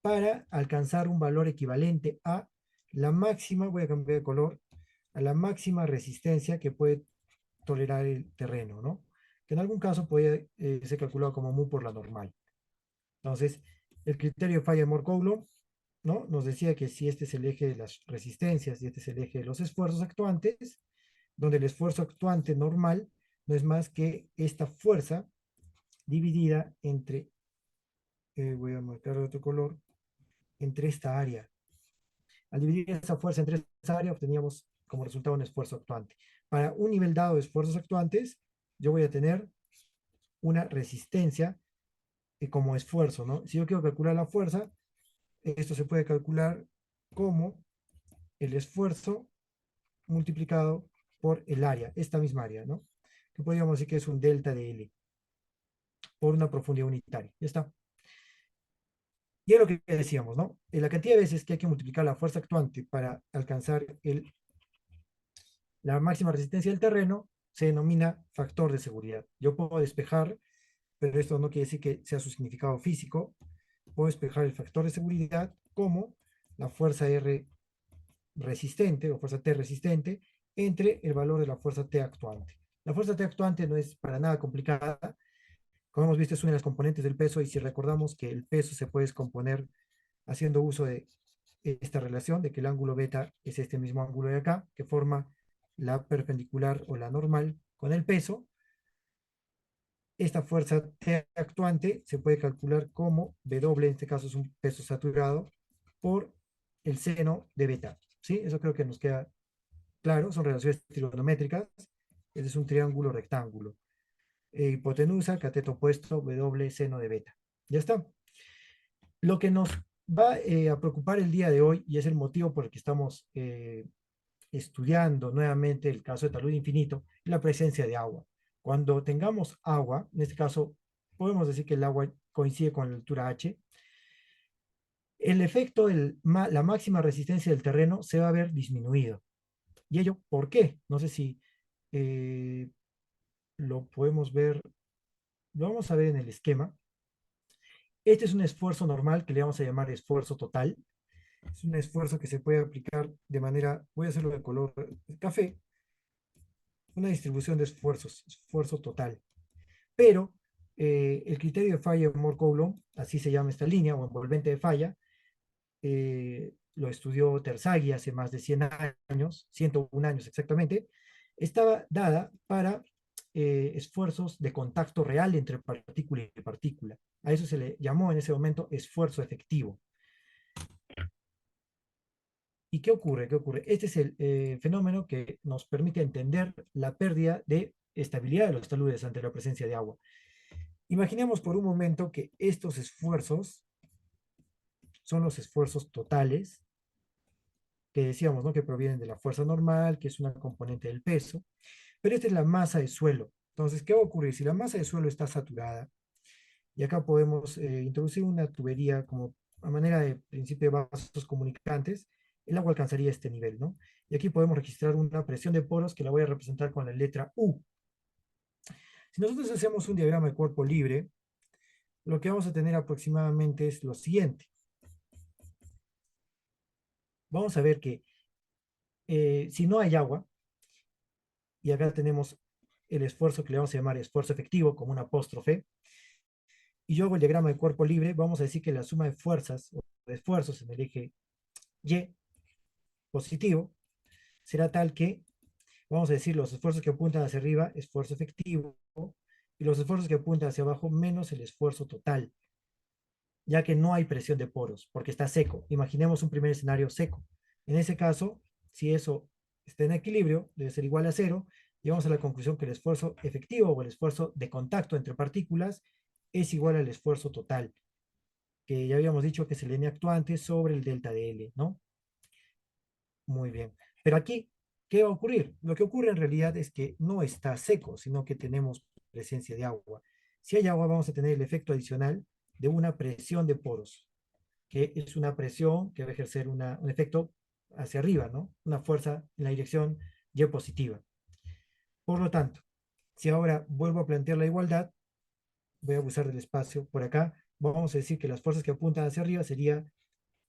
para alcanzar un valor equivalente a la máxima, voy a cambiar de color, a la máxima resistencia que puede tolerar el terreno, ¿no? Que en algún caso puede ser calculado como mu por la normal. Entonces, el criterio de Faya-Moore-Coulomb, ¿no? Nos decía que si este es el eje de las resistencias y este es el eje de los esfuerzos actuantes, donde el esfuerzo actuante normal no es más que esta fuerza dividida entre, voy a marcar de otro color, entre esta área. Al dividir esa fuerza entre esta área, obteníamos como resultado un esfuerzo actuante. Para un nivel dado de esfuerzos actuantes, yo voy a tener una resistencia como esfuerzo, ¿no? Si yo quiero calcular la fuerza, esto se puede calcular como el esfuerzo multiplicado por el área, esta misma área, ¿no? Que podríamos decir que es un delta de L por una profundidad unitaria. Ya está. Y es lo que decíamos, ¿no? La cantidad de veces que hay que multiplicar la fuerza actuante para alcanzar la máxima resistencia del terreno se denomina factor de seguridad. Yo puedo despejar, pero esto no quiere decir que sea su significado físico. Puedo despejar el factor de seguridad como la fuerza R resistente o fuerza T resistente entre el valor de la fuerza T actuante. La fuerza T actuante no es para nada complicada. Como hemos visto, es una de las componentes del peso, y si recordamos que el peso se puede descomponer haciendo uso de esta relación, de que el ángulo beta es este mismo ángulo de acá, que forma la perpendicular o la normal con el peso. Esta fuerza T actuante se puede calcular como W, en este caso es un peso saturado, por el seno de beta. ¿Sí? Eso creo que nos queda claro, son relaciones trigonométricas. Este es un triángulo rectángulo. Hipotenusa, cateto opuesto, W, seno de beta. Ya está. Lo que nos va a preocupar el día de hoy, y es el motivo por el que estamos estudiando nuevamente el caso de talud infinito, es la presencia de agua. Cuando tengamos agua, en este caso podemos decir que el agua coincide con la altura h, el efecto de la máxima resistencia del terreno se va a ver disminuido. ¿Y ello por qué? No sé si eh, lo podemos ver, lo vamos a ver en el esquema. Este es un esfuerzo normal que le vamos a llamar esfuerzo total. Es un esfuerzo que se puede aplicar de manera, voy a hacerlo de color café, una distribución de esfuerzos, esfuerzo total. Pero el criterio de falla Moore-Coulomb, así se llama esta línea, o envolvente de falla, lo estudió Terzaghi hace más de 100 años, 101 años exactamente, estaba dada para esfuerzos de contacto real entre partícula y partícula. A eso se le llamó en ese momento esfuerzo efectivo. ¿Y qué ocurre? ¿Qué ocurre? Este es el fenómeno que nos permite entender la pérdida de estabilidad de los taludes ante la presencia de agua. Imaginemos por un momento que estos esfuerzos son los esfuerzos totales que decíamos, ¿no? Que provienen de la fuerza normal, que es una componente del peso, pero esta es la masa de suelo. Entonces, ¿qué va a ocurrir? Si la masa de suelo está saturada, y acá podemos introducir una tubería como a manera de principio de vasos comunicantes, el agua alcanzaría este nivel, ¿no? Y aquí podemos registrar una presión de poros que la voy a representar con la letra U. Si nosotros hacemos un diagrama de cuerpo libre, lo que vamos a tener aproximadamente es lo siguiente. Vamos a ver que si no hay agua, y acá tenemos el esfuerzo que le vamos a llamar esfuerzo efectivo, como un apóstrofe, y yo hago el diagrama de cuerpo libre, vamos a decir que la suma de fuerzas o de esfuerzos en el eje Y positivo será tal que, vamos a decir, los esfuerzos que apuntan hacia arriba, esfuerzo efectivo, y los esfuerzos que apuntan hacia abajo, menos el esfuerzo total, ya que no hay presión de poros, porque está seco. Imaginemos un primer escenario seco. En ese caso, si eso está en equilibrio, debe ser igual a cero, llegamos a la conclusión que el esfuerzo efectivo o el esfuerzo de contacto entre partículas es igual al esfuerzo total, que ya habíamos dicho que es el n actuante sobre el delta de L, ¿no? Muy bien. Pero aquí, ¿qué va a ocurrir? Lo que ocurre en realidad es que no está seco, sino que tenemos presencia de agua. Si hay agua, vamos a tener el efecto adicional de una presión de poros, que es una presión que va a ejercer un efecto hacia arriba, ¿no? Una fuerza en la dirección Y positiva. Por lo tanto, si ahora vuelvo a plantear la igualdad, voy a abusar del espacio por acá, vamos a decir que las fuerzas que apuntan hacia arriba sería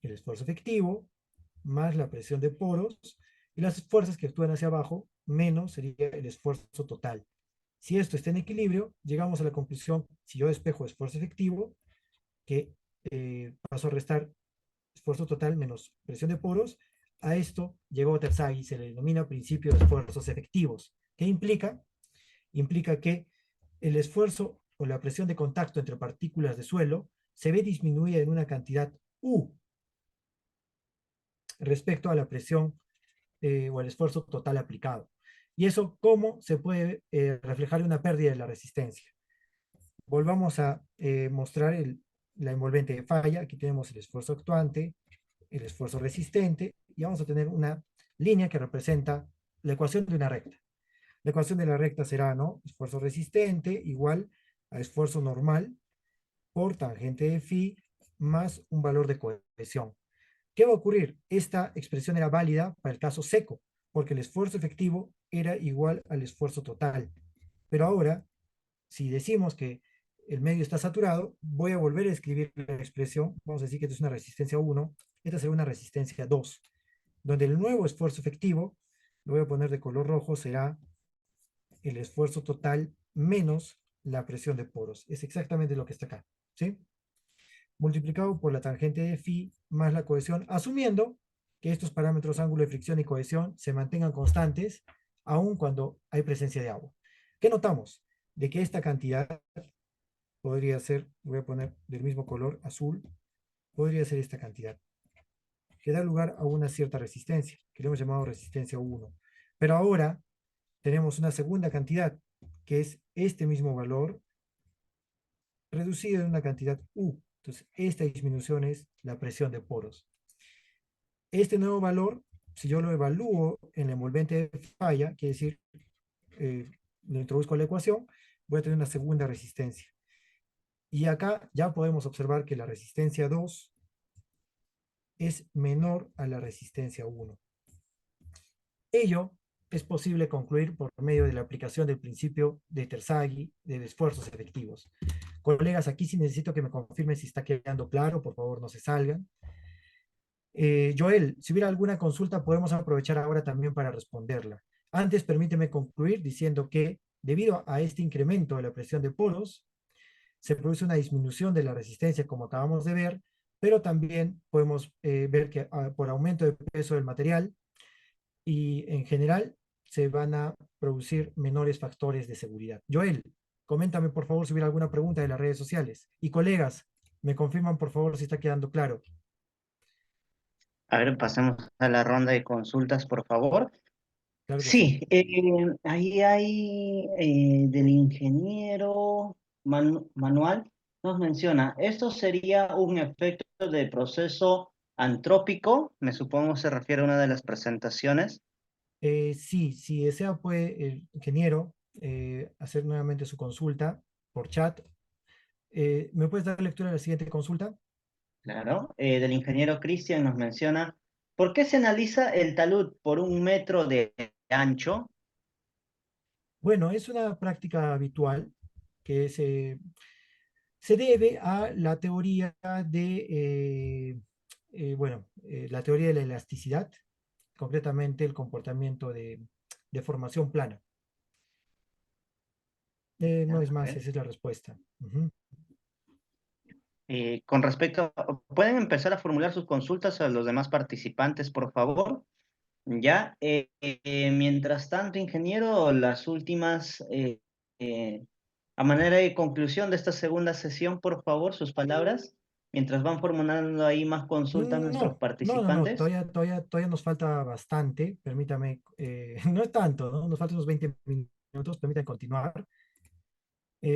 el esfuerzo efectivo más la presión de poros, y las fuerzas que actúan hacia abajo menos sería el esfuerzo total. Si esto está en equilibrio, llegamos a la conclusión, si yo despejo esfuerzo efectivo, que paso a restar esfuerzo total menos presión de poros, a esto llegó Terzaghi, se le denomina principio de esfuerzos efectivos. ¿Qué implica? Implica que el esfuerzo o la presión de contacto entre partículas de suelo se ve disminuida en una cantidad U respecto a la presión o el esfuerzo total aplicado. ¿Y eso cómo se puede reflejar en una pérdida de la resistencia? Volvamos a mostrar la envolvente de falla. Aquí tenemos el esfuerzo actuante, el esfuerzo resistente, y vamos a tener una línea que representa la ecuación de una recta. La ecuación de la recta será, ¿no? Esfuerzo resistente igual a esfuerzo normal por tangente de phi más un valor de cohesión. ¿Qué va a ocurrir? Esta expresión era válida para el caso seco, porque el esfuerzo efectivo era igual al esfuerzo total. Pero ahora, si decimos que el medio está saturado, voy a volver a escribir la expresión. Vamos a decir que esto es una resistencia 1, esta será una resistencia 2, donde el nuevo esfuerzo efectivo, lo voy a poner de color rojo, será el esfuerzo total menos la presión de poros. Es exactamente lo que está acá, ¿sí? Multiplicado por la tangente de phi más la cohesión, asumiendo que estos parámetros ángulo de fricción y cohesión se mantengan constantes aun cuando hay presencia de agua. ¿Qué notamos? De que esta cantidad podría ser, voy a poner del mismo color azul, podría ser esta cantidad, que da lugar a una cierta resistencia, que le hemos llamado resistencia 1. Pero ahora tenemos una segunda cantidad, que es este mismo valor, reducido en una cantidad U. Entonces, esta disminución es la presión de poros. Este nuevo valor, si yo lo evalúo en la envolvente de falla, quiere decir, lo introduzco a la ecuación, voy a tener una segunda resistencia. Y acá ya podemos observar que la resistencia 2 es menor a la resistencia 1. Ello es posible concluir por medio de la aplicación del principio de Terzaghi de esfuerzos efectivos. Colegas, aquí sí necesito que me confirmen si está quedando claro, por favor no se salgan. Joel, si hubiera alguna consulta podemos aprovechar ahora también para responderla. Antes permíteme concluir diciendo que debido a este incremento de la presión de poros, se produce una disminución de la resistencia como acabamos de ver, pero también podemos ver que por aumento de peso del material y en general se van a producir menores factores de seguridad. Joel, coméntame por favor si hubiera alguna pregunta de las redes sociales. Y colegas, me confirman por favor si está quedando claro. A ver, pasemos a la ronda de consultas, por favor. Claro que sí. Sí, ahí hay del ingeniero Manual, nos menciona, esto sería un efecto de proceso antrópico, me supongo se refiere a una de las presentaciones. Sí, si desea puede el ingeniero hacer nuevamente su consulta por chat. ¿Me puedes dar lectura de la siguiente consulta? Claro, del ingeniero Cristian nos menciona, ¿por qué se analiza el talud por 1 metro de ancho? Bueno, es una práctica habitual que se debe a la teoría la teoría de la elasticidad, concretamente el comportamiento de formación plana. No Ya, es a más, ver. esa es la respuesta. Ujú. Con respecto, pueden empezar a formular sus consultas a los demás participantes, por favor. Ya, mientras tanto, ingeniero, las últimas, a manera de conclusión de esta segunda sesión, por favor, sus palabras, mientras van formulando ahí más consultas nuestros No, participantes. todavía nos falta bastante, permítame, no es tanto, ¿no? Nos faltan unos 20 minutos, permítanme continuar.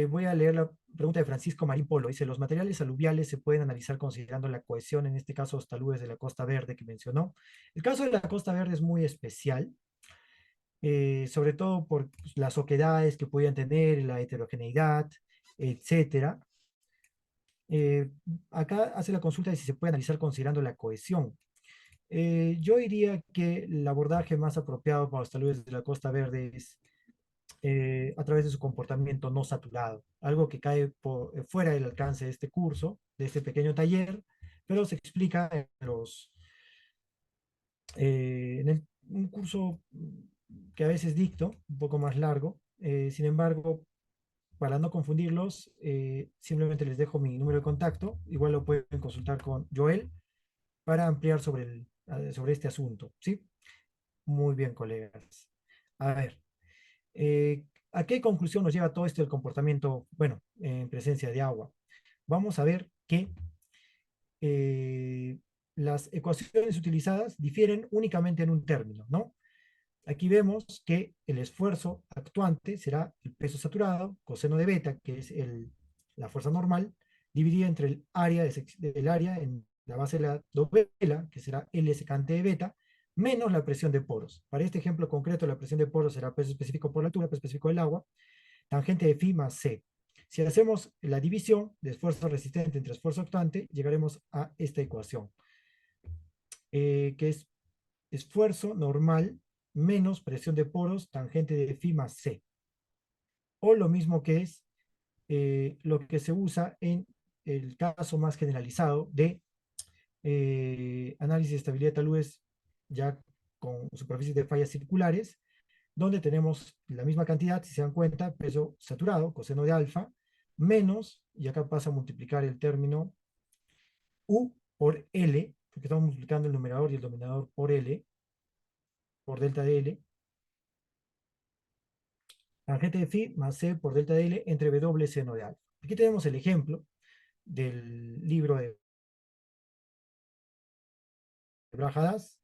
Voy a leer la pregunta de Francisco Marín Polo. Dice, los materiales aluviales se pueden analizar considerando la cohesión, en este caso los taludes de la Costa Verde que mencionó. El caso de la Costa Verde es muy especial, sobre todo por pues, las oquedades que podían tener, la heterogeneidad, etcétera. Eh, Acá hace la consulta de si se puede analizar considerando la cohesión. Yo diría que el abordaje más apropiado para los taludes de la Costa Verde es a través de su comportamiento no saturado, algo que cae fuera del alcance de este curso, de este pequeño taller, pero se explica en un curso que a veces dicto, un poco más largo. Sin embargo, para no confundirlos, simplemente les dejo mi número de contacto, igual lo pueden consultar con Joel para ampliar sobre este asunto, ¿sí? Muy bien, colegas. A ver, ¿a qué conclusión nos lleva todo esto del comportamiento, bueno, en presencia de agua? Vamos a ver que las ecuaciones utilizadas difieren únicamente en un término, ¿no? Aquí vemos que el esfuerzo actuante será el peso saturado, coseno de beta, que es la fuerza normal, dividida entre el área del área en la base de la dovela, que será L secante de beta, menos la presión de poros. Para este ejemplo concreto, la presión de poros será peso específico por la altura, peso específico del agua, tangente de phi más C. Si hacemos la división de esfuerzo resistente entre esfuerzo actuante, llegaremos a esta ecuación, que es esfuerzo normal menos presión de poros tangente de phi más C. O lo mismo que es lo que se usa en el caso más generalizado de análisis de estabilidad de taludes ya con superficies de fallas circulares, donde tenemos la misma cantidad, si se dan cuenta, peso saturado, coseno de alfa, menos, y acá pasa a multiplicar el término U por L, porque estamos multiplicando el numerador y el denominador por L, por delta de L, tangente de phi más C por delta de L entre W seno de alfa. Aquí tenemos el ejemplo del libro de Brajadas,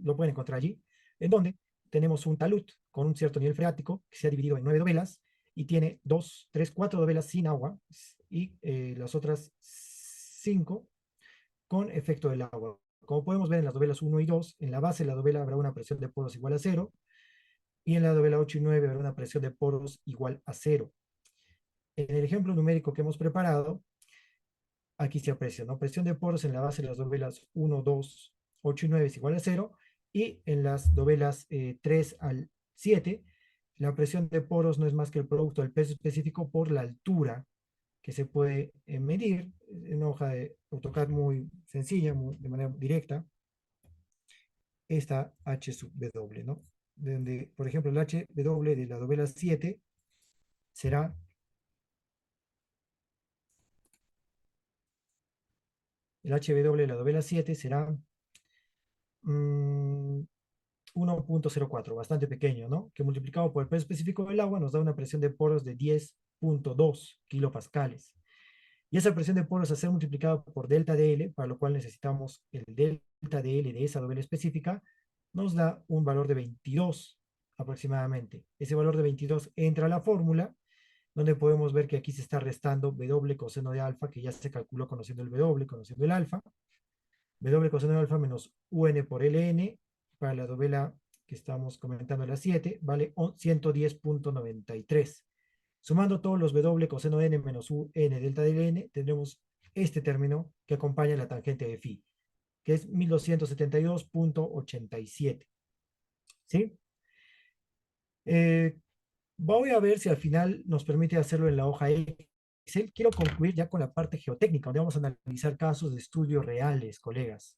lo pueden encontrar allí, en donde tenemos un talud con un cierto nivel freático que se ha dividido en 9 dovelas y tiene 2, 3, 4 dovelas sin agua y las otras 5 con efecto del agua. Como podemos ver en las dovelas 1 y 2, en la base de la dovela habrá una presión de poros igual a 0 y en la dovela 8 y 9 habrá una presión de poros igual a 0. En el ejemplo numérico que hemos preparado, aquí se aprecia, ¿no? Presión de poros en la base de las dovelas 1, 2, 8 y 9 es igual a 0, y en las dovelas 3 al 7, la presión de poros no es más que el producto del peso específico por la altura que se puede medir en una hoja de AutoCAD muy sencilla, de manera directa, esta H sub W, ¿no? Donde, por ejemplo, el HW de la dovela 7 será el HW de la dovela 7 será 1.04, bastante pequeño, ¿no? Que multiplicado por el peso específico del agua nos da una presión de poros de 10.2 kilopascales. Y esa presión de poros a ser multiplicada por delta de L, para lo cual necesitamos el delta de L de esa doble específica, nos da un valor de 22 aproximadamente. Ese valor de 22 entra a la fórmula, donde podemos ver que aquí se está restando W coseno de alfa, que ya se calculó conociendo el W, conociendo el alfa. W coseno de alfa menos UN por LN, para la dovela que estamos comentando, la 7, vale 110.93. Sumando todos los W coseno de N menos UN delta de N, tendremos este término que acompaña la tangente de phi, que es 1272.87. ¿Sí? Voy a ver si al final nos permite hacerlo en la hoja Excel. Quiero concluir ya con la parte geotécnica, donde vamos a analizar casos de estudio reales, colegas.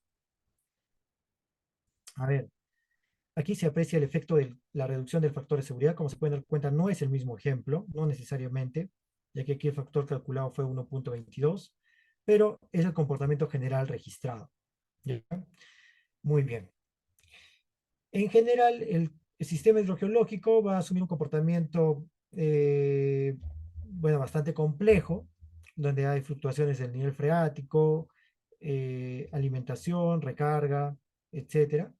A ver, aquí se aprecia el efecto de la reducción del factor de seguridad. Como se pueden dar cuenta, no es el mismo ejemplo, no necesariamente, ya que aquí el factor calculado fue 1.22, pero es el comportamiento general registrado. ¿Ya? Muy bien. En general, el sistema hidrogeológico va a asumir un comportamiento bueno, bastante complejo, donde hay fluctuaciones del nivel freático, alimentación, recarga, etcétera.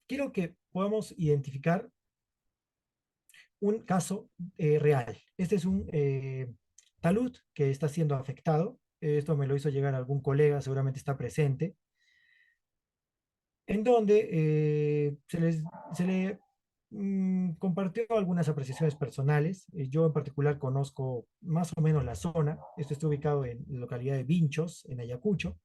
Quiero que podamos identificar un caso real. Este es un talud que está siendo afectado. Esto me lo hizo llegar algún colega, seguramente está presente, en donde se le compartió algunas apreciaciones personales. Yo en particular conozco más o menos la zona. Esto está ubicado en la localidad de Vinchos, en Ayacucho,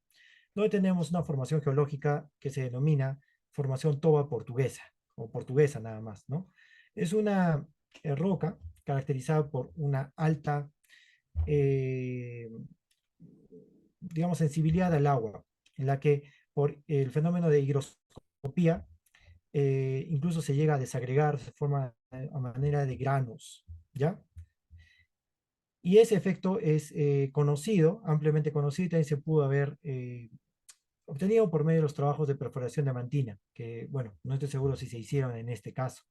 donde tenemos una formación geológica que se denomina formación toba portuguesa, o portuguesa nada más, ¿no? Es una roca caracterizada por una alta, eh, digamos, sensibilidad al agua, en la que por el fenómeno de higroscopía incluso se llega a desagregar, se forma a manera de granos, ¿ya? Y ese efecto es conocido, ampliamente conocido, y también se pudo haber obtenido por medio de los trabajos de perforación diamantina, que, bueno, no estoy seguro si se hicieron en este caso.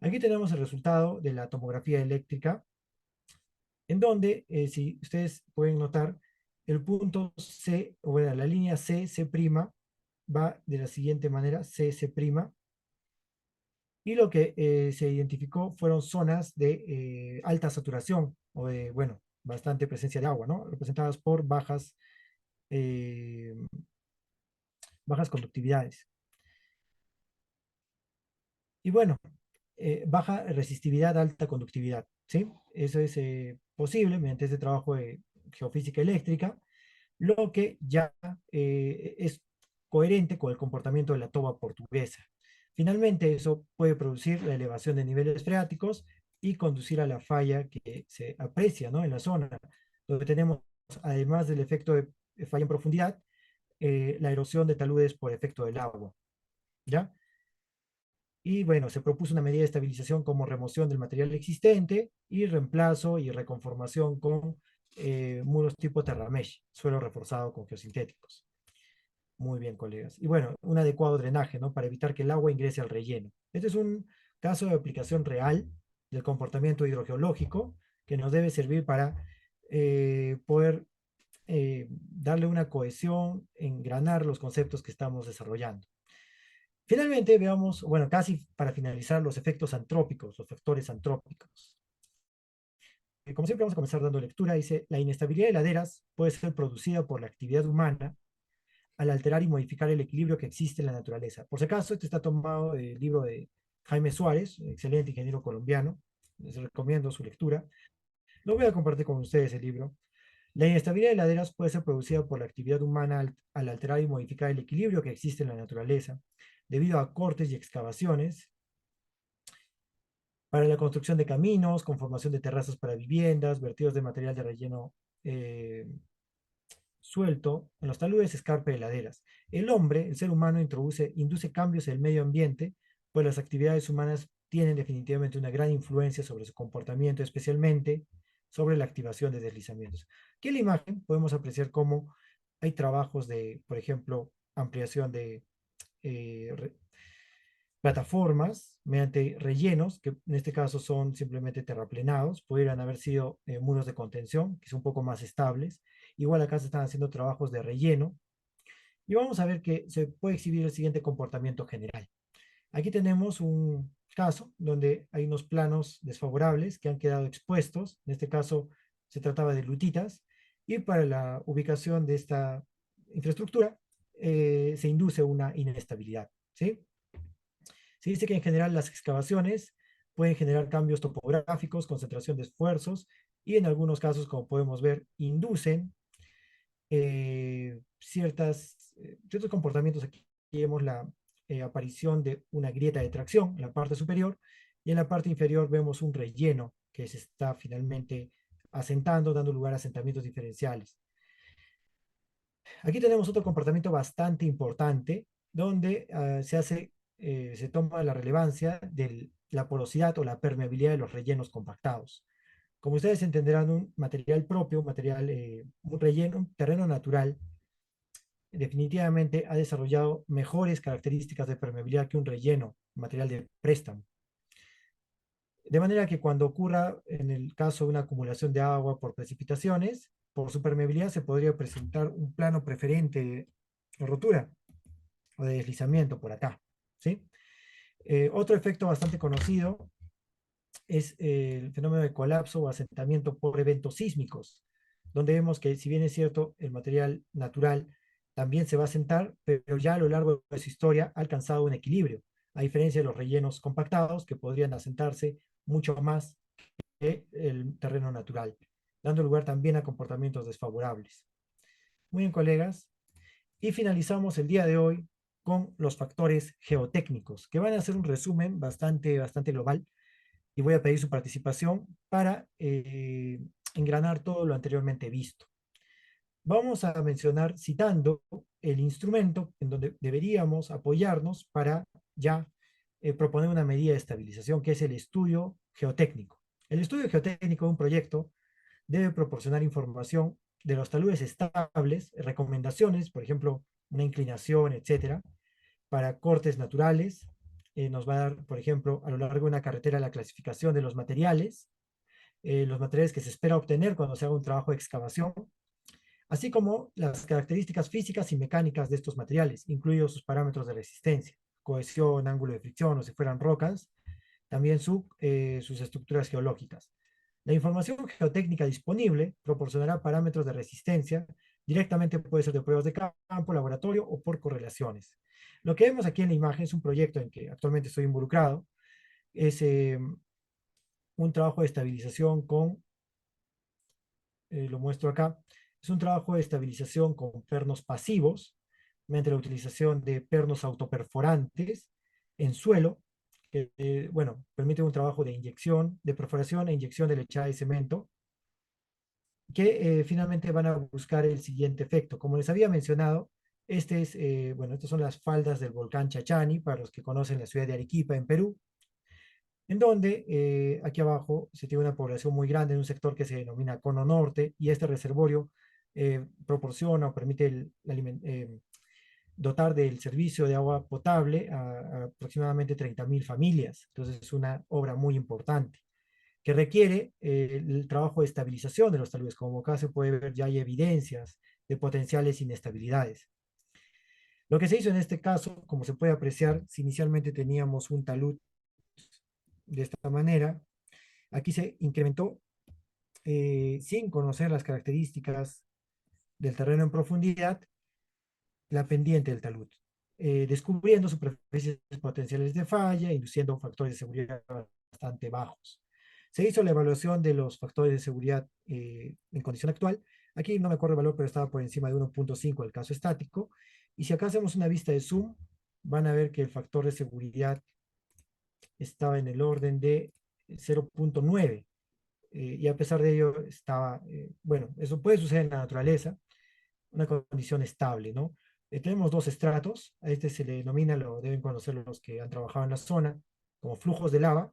Aquí tenemos el resultado de la tomografía eléctrica, en donde, si ustedes pueden notar, el punto C, o bueno, la línea C, C' va de la siguiente manera, C, C', y lo que se identificó fueron zonas de alta saturación, o de, bueno, bastante presencia de agua, ¿no? Representadas por eh, bajas conductividades. Y bueno, baja resistividad, alta conductividad, ¿sí? Eso es posible mediante este trabajo de geofísica eléctrica, lo que ya es coherente con el comportamiento de la toba portuguesa. Finalmente, eso puede producir la elevación de niveles freáticos y conducir a la falla que se aprecia, ¿no?, en la zona, donde tenemos, además del efecto de falla en profundidad, la erosión de taludes por efecto del agua, ¿ya? Y bueno, se propuso una medida de estabilización como remoción del material existente y reemplazo y reconformación con muros tipo Terramesh, suelo reforzado con geosintéticos. Muy bien, colegas. Y bueno, un adecuado drenaje, ¿no? Para evitar que el agua ingrese al relleno. Este es un caso de aplicación real del comportamiento hidrogeológico que nos debe servir para poder darle una cohesión, engranar los conceptos que estamos desarrollando. Finalmente, veamos, bueno, casi para finalizar, los efectos antrópicos, los factores antrópicos. Como siempre, vamos a comenzar dando lectura. Dice, la inestabilidad de laderas puede ser producida por la actividad humana al alterar y modificar el equilibrio que existe en la naturaleza. Por si acaso, este está tomado del libro de Jaime Suárez, excelente ingeniero colombiano. Les recomiendo su lectura. No voy a compartir con ustedes el libro. La inestabilidad de laderas puede ser producida por la actividad humana al alterar y modificar el equilibrio que existe en la naturaleza, debido a cortes y excavaciones, para la construcción de caminos, conformación de terrazas para viviendas, vertidos de material de relleno eh, suelto en los taludes, escarpa y laderas. El hombre, el ser humano, induce cambios en el medio ambiente, pues las actividades humanas tienen definitivamente una gran influencia sobre su comportamiento, especialmente sobre la activación de deslizamientos. Aquí en la imagen podemos apreciar cómo hay trabajos de, por ejemplo, ampliación de eh, plataformas mediante rellenos, que en este caso son simplemente terraplenados, pudieran haber sido muros de contención, que son un poco más estables. Igual acá se están haciendo trabajos de relleno. Y vamos a ver que se puede exhibir el siguiente comportamiento general. Aquí tenemos un caso donde hay unos planos desfavorables que han quedado expuestos. En este caso se trataba de lutitas. Y para la ubicación de esta infraestructura se induce una inestabilidad, ¿sí? Se dice que en general las excavaciones pueden generar cambios topográficos, concentración de esfuerzos y en algunos casos, como podemos ver, inducen ciertos comportamientos. Aquí vemos la aparición de una grieta de tracción en la parte superior, y en la parte inferior vemos un relleno que se está finalmente asentando, dando lugar a asentamientos diferenciales. Aquí tenemos otro comportamiento bastante importante, donde se toma la relevancia de la porosidad o la permeabilidad de los rellenos compactados. Como ustedes entenderán, un material propio, un relleno, un terreno natural, definitivamente ha desarrollado mejores características de permeabilidad que un relleno, material de préstamo. De manera que cuando ocurra, en el caso de una acumulación de agua por precipitaciones, por su permeabilidad se podría presentar un plano preferente de rotura o de deslizamiento por acá, ¿sí? Otro efecto bastante conocido es el fenómeno de colapso o asentamiento por eventos sísmicos, donde vemos que, si bien es cierto, el material natural también se va a asentar, pero ya a lo largo de su historia ha alcanzado un equilibrio, a diferencia de los rellenos compactados que podrían asentarse mucho más que el terreno natural, dando lugar también a comportamientos desfavorables. Muy bien, colegas. Y finalizamos el día de hoy con los factores geotécnicos, que van a hacer un resumen bastante global, y voy a pedir su participación para engranar todo lo anteriormente visto. Vamos a mencionar citando el instrumento en donde deberíamos apoyarnos para ya proponer una medida de estabilización, que es el estudio geotécnico. El estudio geotécnico de un proyecto debe proporcionar información de los taludes estables, recomendaciones, por ejemplo, una inclinación, etcétera, para cortes naturales. Nos va a dar, por ejemplo, a lo largo de una carretera, la clasificación de los materiales que se espera obtener cuando se haga un trabajo de excavación, así como las características físicas y mecánicas de estos materiales, incluidos sus parámetros de resistencia, cohesión, ángulo de fricción o si fueran rocas, también sus estructuras geológicas. La información geotécnica disponible proporcionará parámetros de resistencia, directamente puede ser de pruebas de campo, laboratorio o por correlaciones. Lo que vemos aquí en la imagen es un proyecto en que actualmente estoy involucrado, es un trabajo de estabilización lo muestro acá, es un trabajo de estabilización con pernos pasivos, mediante la utilización de pernos autoperforantes en suelo, que, bueno, permite un trabajo de inyección, de perforación e inyección de lechada de cemento, que finalmente van a buscar el siguiente efecto. Como les había mencionado, bueno, estas son las faldas del volcán Chachani, para los que conocen la ciudad de Arequipa, en Perú, en donde aquí abajo se tiene una población muy grande en un sector que se denomina Cono Norte, y este reservorio proporciona o permite dotar del servicio de agua potable a aproximadamente 30.000 familias. Entonces es una obra muy importante que requiere el trabajo de estabilización de los taludes. Como acá se puede ver, ya hay evidencias de potenciales inestabilidades. Lo que se hizo en este caso, como se puede apreciar, si inicialmente teníamos un talud de esta manera, aquí se incrementó sin conocer las características del terreno en profundidad, la pendiente del talud, descubriendo superficies potenciales de falla, induciendo factores de seguridad bastante bajos. Se hizo la evaluación de los factores de seguridad en condición actual. Aquí no me acuerdo el valor, pero estaba por encima de 1.5 el caso estático. Y si acá hacemos una vista de zoom, van a ver que el factor de seguridad estaba en el orden de 0.9. Y a pesar de ello estaba, bueno, eso puede suceder en la naturaleza, una condición estable, ¿no? Tenemos dos estratos, a este se le denomina, lo deben conocer los que han trabajado en la zona, como flujos de lava,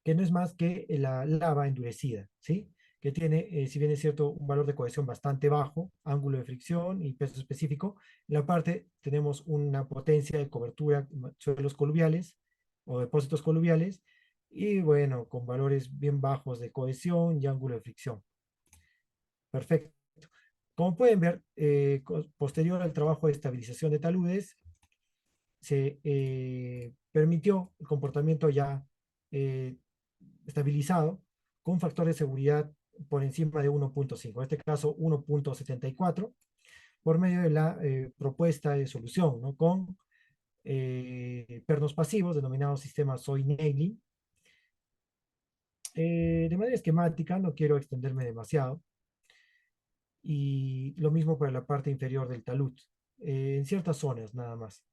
que no es más que la lava endurecida, ¿sí? Que tiene, si bien es cierto, un valor de cohesión bastante bajo, ángulo de fricción y peso específico. En la parte tenemos una potencia de cobertura, suelos coluviales o depósitos coluviales, y bueno, con valores bien bajos de cohesión y ángulo de fricción. Perfecto. Como pueden ver, posterior al trabajo de estabilización de taludes, se permitió el comportamiento ya eh, estabilizado con un factor de seguridad por encima de 1.5, en este caso 1.74, por medio de la propuesta de solución, ¿no? Con pernos pasivos denominados sistemas soy nailing. De manera esquemática, no quiero extenderme demasiado, y lo mismo para la parte inferior del talud, en ciertas zonas nada más.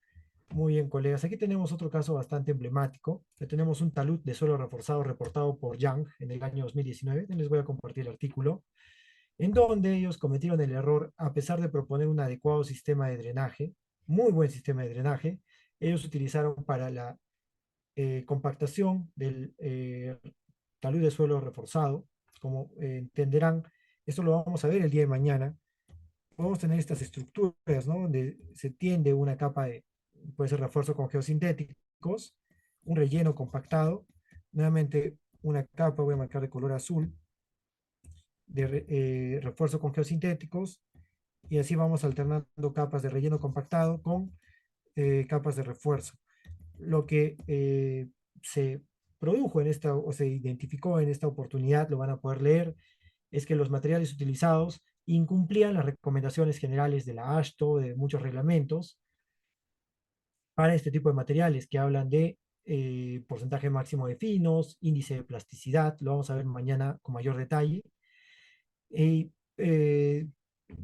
Muy bien, colegas. Aquí tenemos otro caso bastante emblemático. Tenemos un talud de suelo reforzado reportado por Young en el año 2019. Les voy a compartir el artículo, en donde ellos cometieron el error, a pesar de proponer un adecuado sistema de drenaje, muy buen sistema de drenaje, ellos utilizaron para la compactación del talud de suelo reforzado. Como entenderán, esto lo vamos a ver el día de mañana. Podemos tener estas estructuras, ¿no? Donde se tiende una capa de, puede ser refuerzo con geosintéticos, un relleno compactado, nuevamente una capa, voy a marcar de color azul, de refuerzo con geosintéticos, y así vamos alternando capas de relleno compactado con capas de refuerzo. Lo que se produjo en esta, o se identificó en esta oportunidad, lo van a poder leer, es que los materiales utilizados incumplían las recomendaciones generales de la AASHTO, de muchos reglamentos, para este tipo de materiales que hablan de porcentaje máximo de finos, índice de plasticidad, lo vamos a ver mañana con mayor detalle, y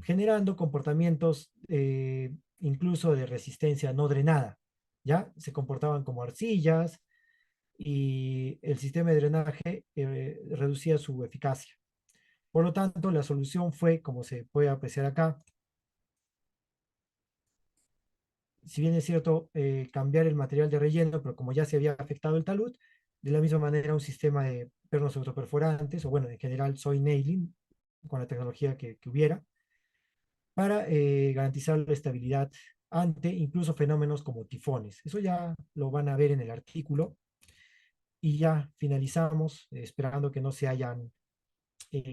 generando comportamientos incluso de resistencia no drenada, ¿ya? Se comportaban como arcillas y el sistema de drenaje reducía su eficacia. Por lo tanto, la solución fue, como se puede apreciar acá, si bien es cierto, cambiar el material de relleno, pero como ya se había afectado el talud, de la misma manera un sistema de pernos autoperforantes, o bueno, en general soy nailing, con la tecnología que hubiera, para garantizar la estabilidad ante incluso fenómenos como tifones. Eso ya lo van a ver en el artículo. Y ya finalizamos, esperando que no se hayan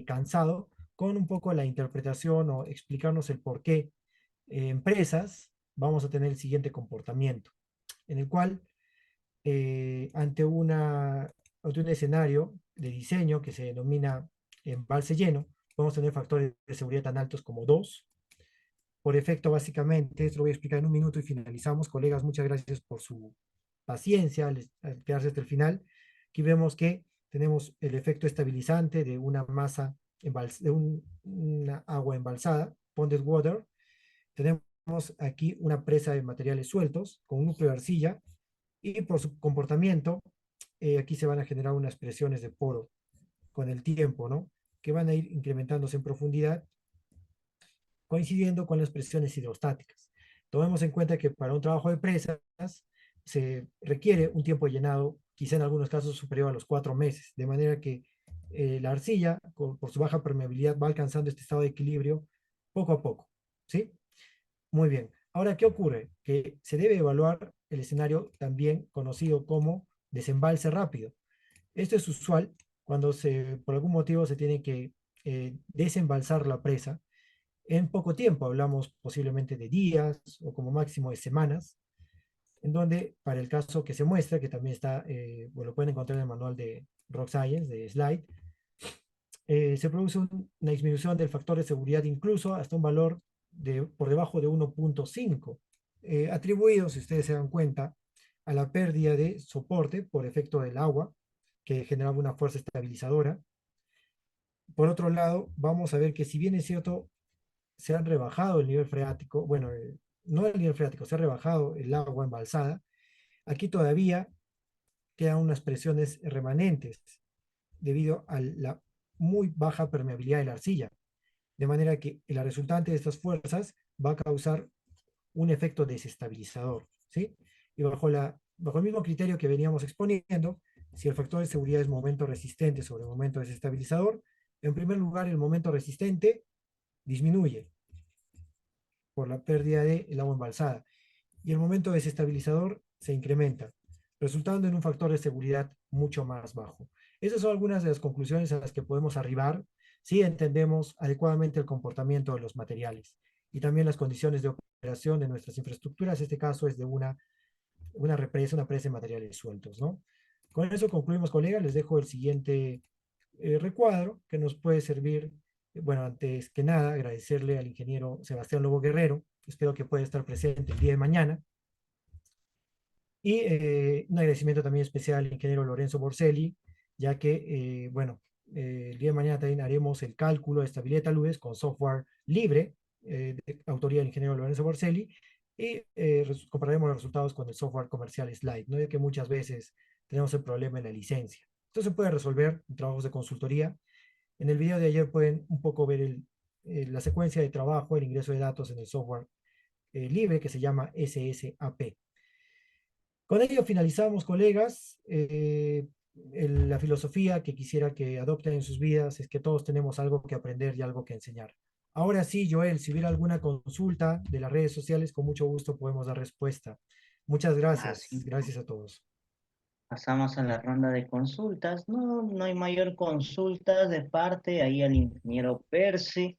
cansado, con un poco la interpretación o explicarnos el por qué empresas vamos a tener el siguiente comportamiento, en el cual ante ante un escenario de diseño que se denomina embalse lleno, vamos a tener factores de seguridad tan altos como 2. Por efecto, básicamente, esto lo voy a explicar en un minuto y finalizamos. Colegas, muchas gracias por su paciencia al quedarse hasta el final. Aquí vemos que tenemos el efecto estabilizante de una masa, una agua embalsada, ponded water. Tenemos aquí una presa de materiales sueltos con un núcleo de arcilla y por su comportamiento, aquí se van a generar unas presiones de poro con el tiempo, ¿no? Que van a ir incrementándose en profundidad coincidiendo con las presiones hidrostáticas. Tomemos en cuenta que para un trabajo de presas se requiere un tiempo de llenado, quizá en algunos casos superior a los 4 meses, de manera que la arcilla, por su baja permeabilidad, va alcanzando este estado de equilibrio poco a poco. ¿Sí? Muy bien. Ahora, ¿qué ocurre? Que se debe evaluar el escenario también conocido como desembalse rápido. Esto es usual cuando por algún motivo se tiene que desembalsar la presa en poco tiempo, hablamos posiblemente de días o como máximo de semanas, en donde para el caso que se muestra, que también está, bueno, lo pueden encontrar en el manual de Rock Science, de Slide, se produce una disminución del factor de seguridad incluso hasta un valor por debajo de 1.5, atribuido, si ustedes se dan cuenta, a la pérdida de soporte por efecto del agua, que generaba una fuerza estabilizadora. Por otro lado, vamos a ver que si bien es cierto, se han rebajado el nivel freático, bueno, no el nivel freático, se ha rebajado el agua embalsada, aquí todavía quedan unas presiones remanentes debido a la muy baja permeabilidad de la arcilla, de manera que la resultante de estas fuerzas va a causar un efecto desestabilizador, ¿sí? Y bajo el mismo criterio que veníamos exponiendo, si el factor de seguridad es momento resistente sobre momento desestabilizador, en primer lugar el momento resistente disminuye por la pérdida del agua embalsada y el momento desestabilizador se incrementa, resultando en un factor de seguridad mucho más bajo. Esas son algunas de las conclusiones a las que podemos arribar si entendemos adecuadamente el comportamiento de los materiales y también las condiciones de operación de nuestras infraestructuras. Este caso es de una presa de materiales sueltos, ¿no? Con eso concluimos, colegas. Les dejo el siguiente recuadro que nos puede servir. Bueno, antes que nada, agradecerle al ingeniero Sebastián Lobo Guerrero. Espero que pueda estar presente el día de mañana. Y un agradecimiento también especial al ingeniero Lorenzo Borselli, ya que, bueno, el día de mañana también haremos el cálculo de estabilidad de taludes con software libre, de autoría del ingeniero Lorenzo Borselli, y compararemos los resultados con el software comercial Slide, ¿no? Ya que muchas veces tenemos el problema en la licencia. Esto se puede resolver en trabajos de consultoría. En el video de ayer pueden un poco ver la secuencia de trabajo, el ingreso de datos en el software libre que se llama SSAP. Con ello finalizamos, colegas. La filosofía que quisiera que adopten en sus vidas es que todos tenemos algo que aprender y algo que enseñar. Ahora sí, Joel, si hubiera alguna consulta de las redes sociales, con mucho gusto podemos dar respuesta. Muchas gracias. Así. Gracias a todos. Pasamos a la ronda de consultas. No, no hay mayor consulta de parte ahí al ingeniero Percy,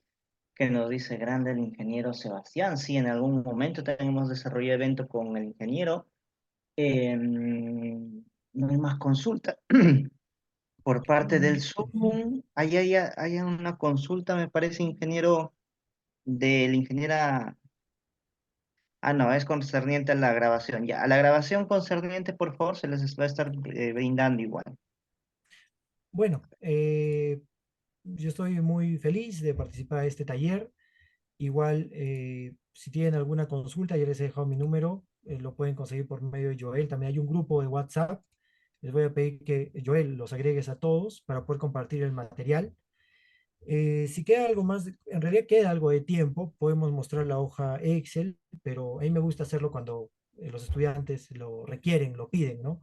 que nos dice grande el ingeniero Sebastián. Sí, en algún momento tenemos desarrollado evento con el ingeniero. No hay más consulta. Por parte del Zoom, ahí hay una consulta, me parece, ingeniero, del ingeniera. Ah, no, es concerniente a la grabación. Ya, a la grabación concerniente, por favor, se les va a estar brindando igual. Bueno, yo estoy muy feliz de participar en este taller. Igual, si tienen alguna consulta, ya les he dejado mi número, lo pueden conseguir por medio de Joel. También hay un grupo de WhatsApp. Les voy a pedir que Joel los agregues a todos para poder compartir el material. Si queda algo más, en realidad queda algo de tiempo, podemos mostrar la hoja Excel, pero a mí me gusta hacerlo cuando los estudiantes lo requieren, lo piden, ¿no?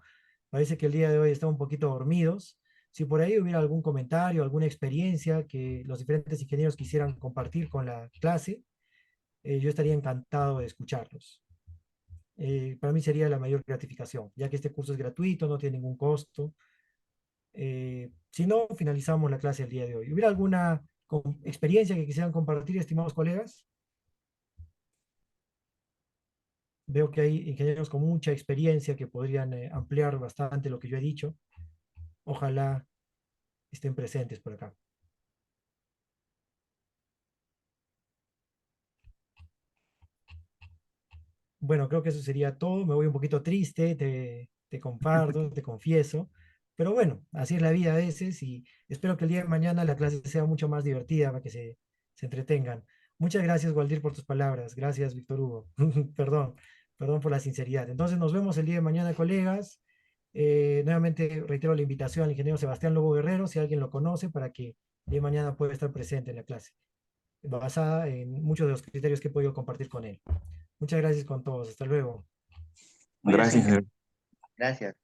Parece que el día de hoy están un poquito dormidos. Si por ahí hubiera algún comentario, alguna experiencia que los diferentes ingenieros quisieran compartir con la clase, yo estaría encantado de escucharlos. Para mí sería la mayor gratificación, ya que este curso es gratuito, no tiene ningún costo. Si no, finalizamos la clase el día de hoy. ¿Hubiera alguna experiencia que quisieran compartir, estimados colegas? Veo que hay ingenieros con mucha experiencia que podrían ampliar bastante lo que yo he dicho. Ojalá estén presentes por acá. Bueno, creo que eso sería todo. Me voy un poquito triste, te comparto, te confieso. Pero bueno, así es la vida a veces y espero que el día de mañana la clase sea mucho más divertida para que se entretengan. Muchas gracias, Waldir, por tus palabras. Gracias, Víctor Hugo. Perdón, perdón por la sinceridad. Entonces nos vemos el día de mañana, colegas. Nuevamente reitero la invitación al ingeniero Sebastián Lobo Guerrero, si alguien lo conoce, para que el día de mañana pueda estar presente en la clase, basada en muchos de los criterios que he podido compartir con él. Muchas gracias con todos. Hasta luego. Cuídense, Gracias. gracias.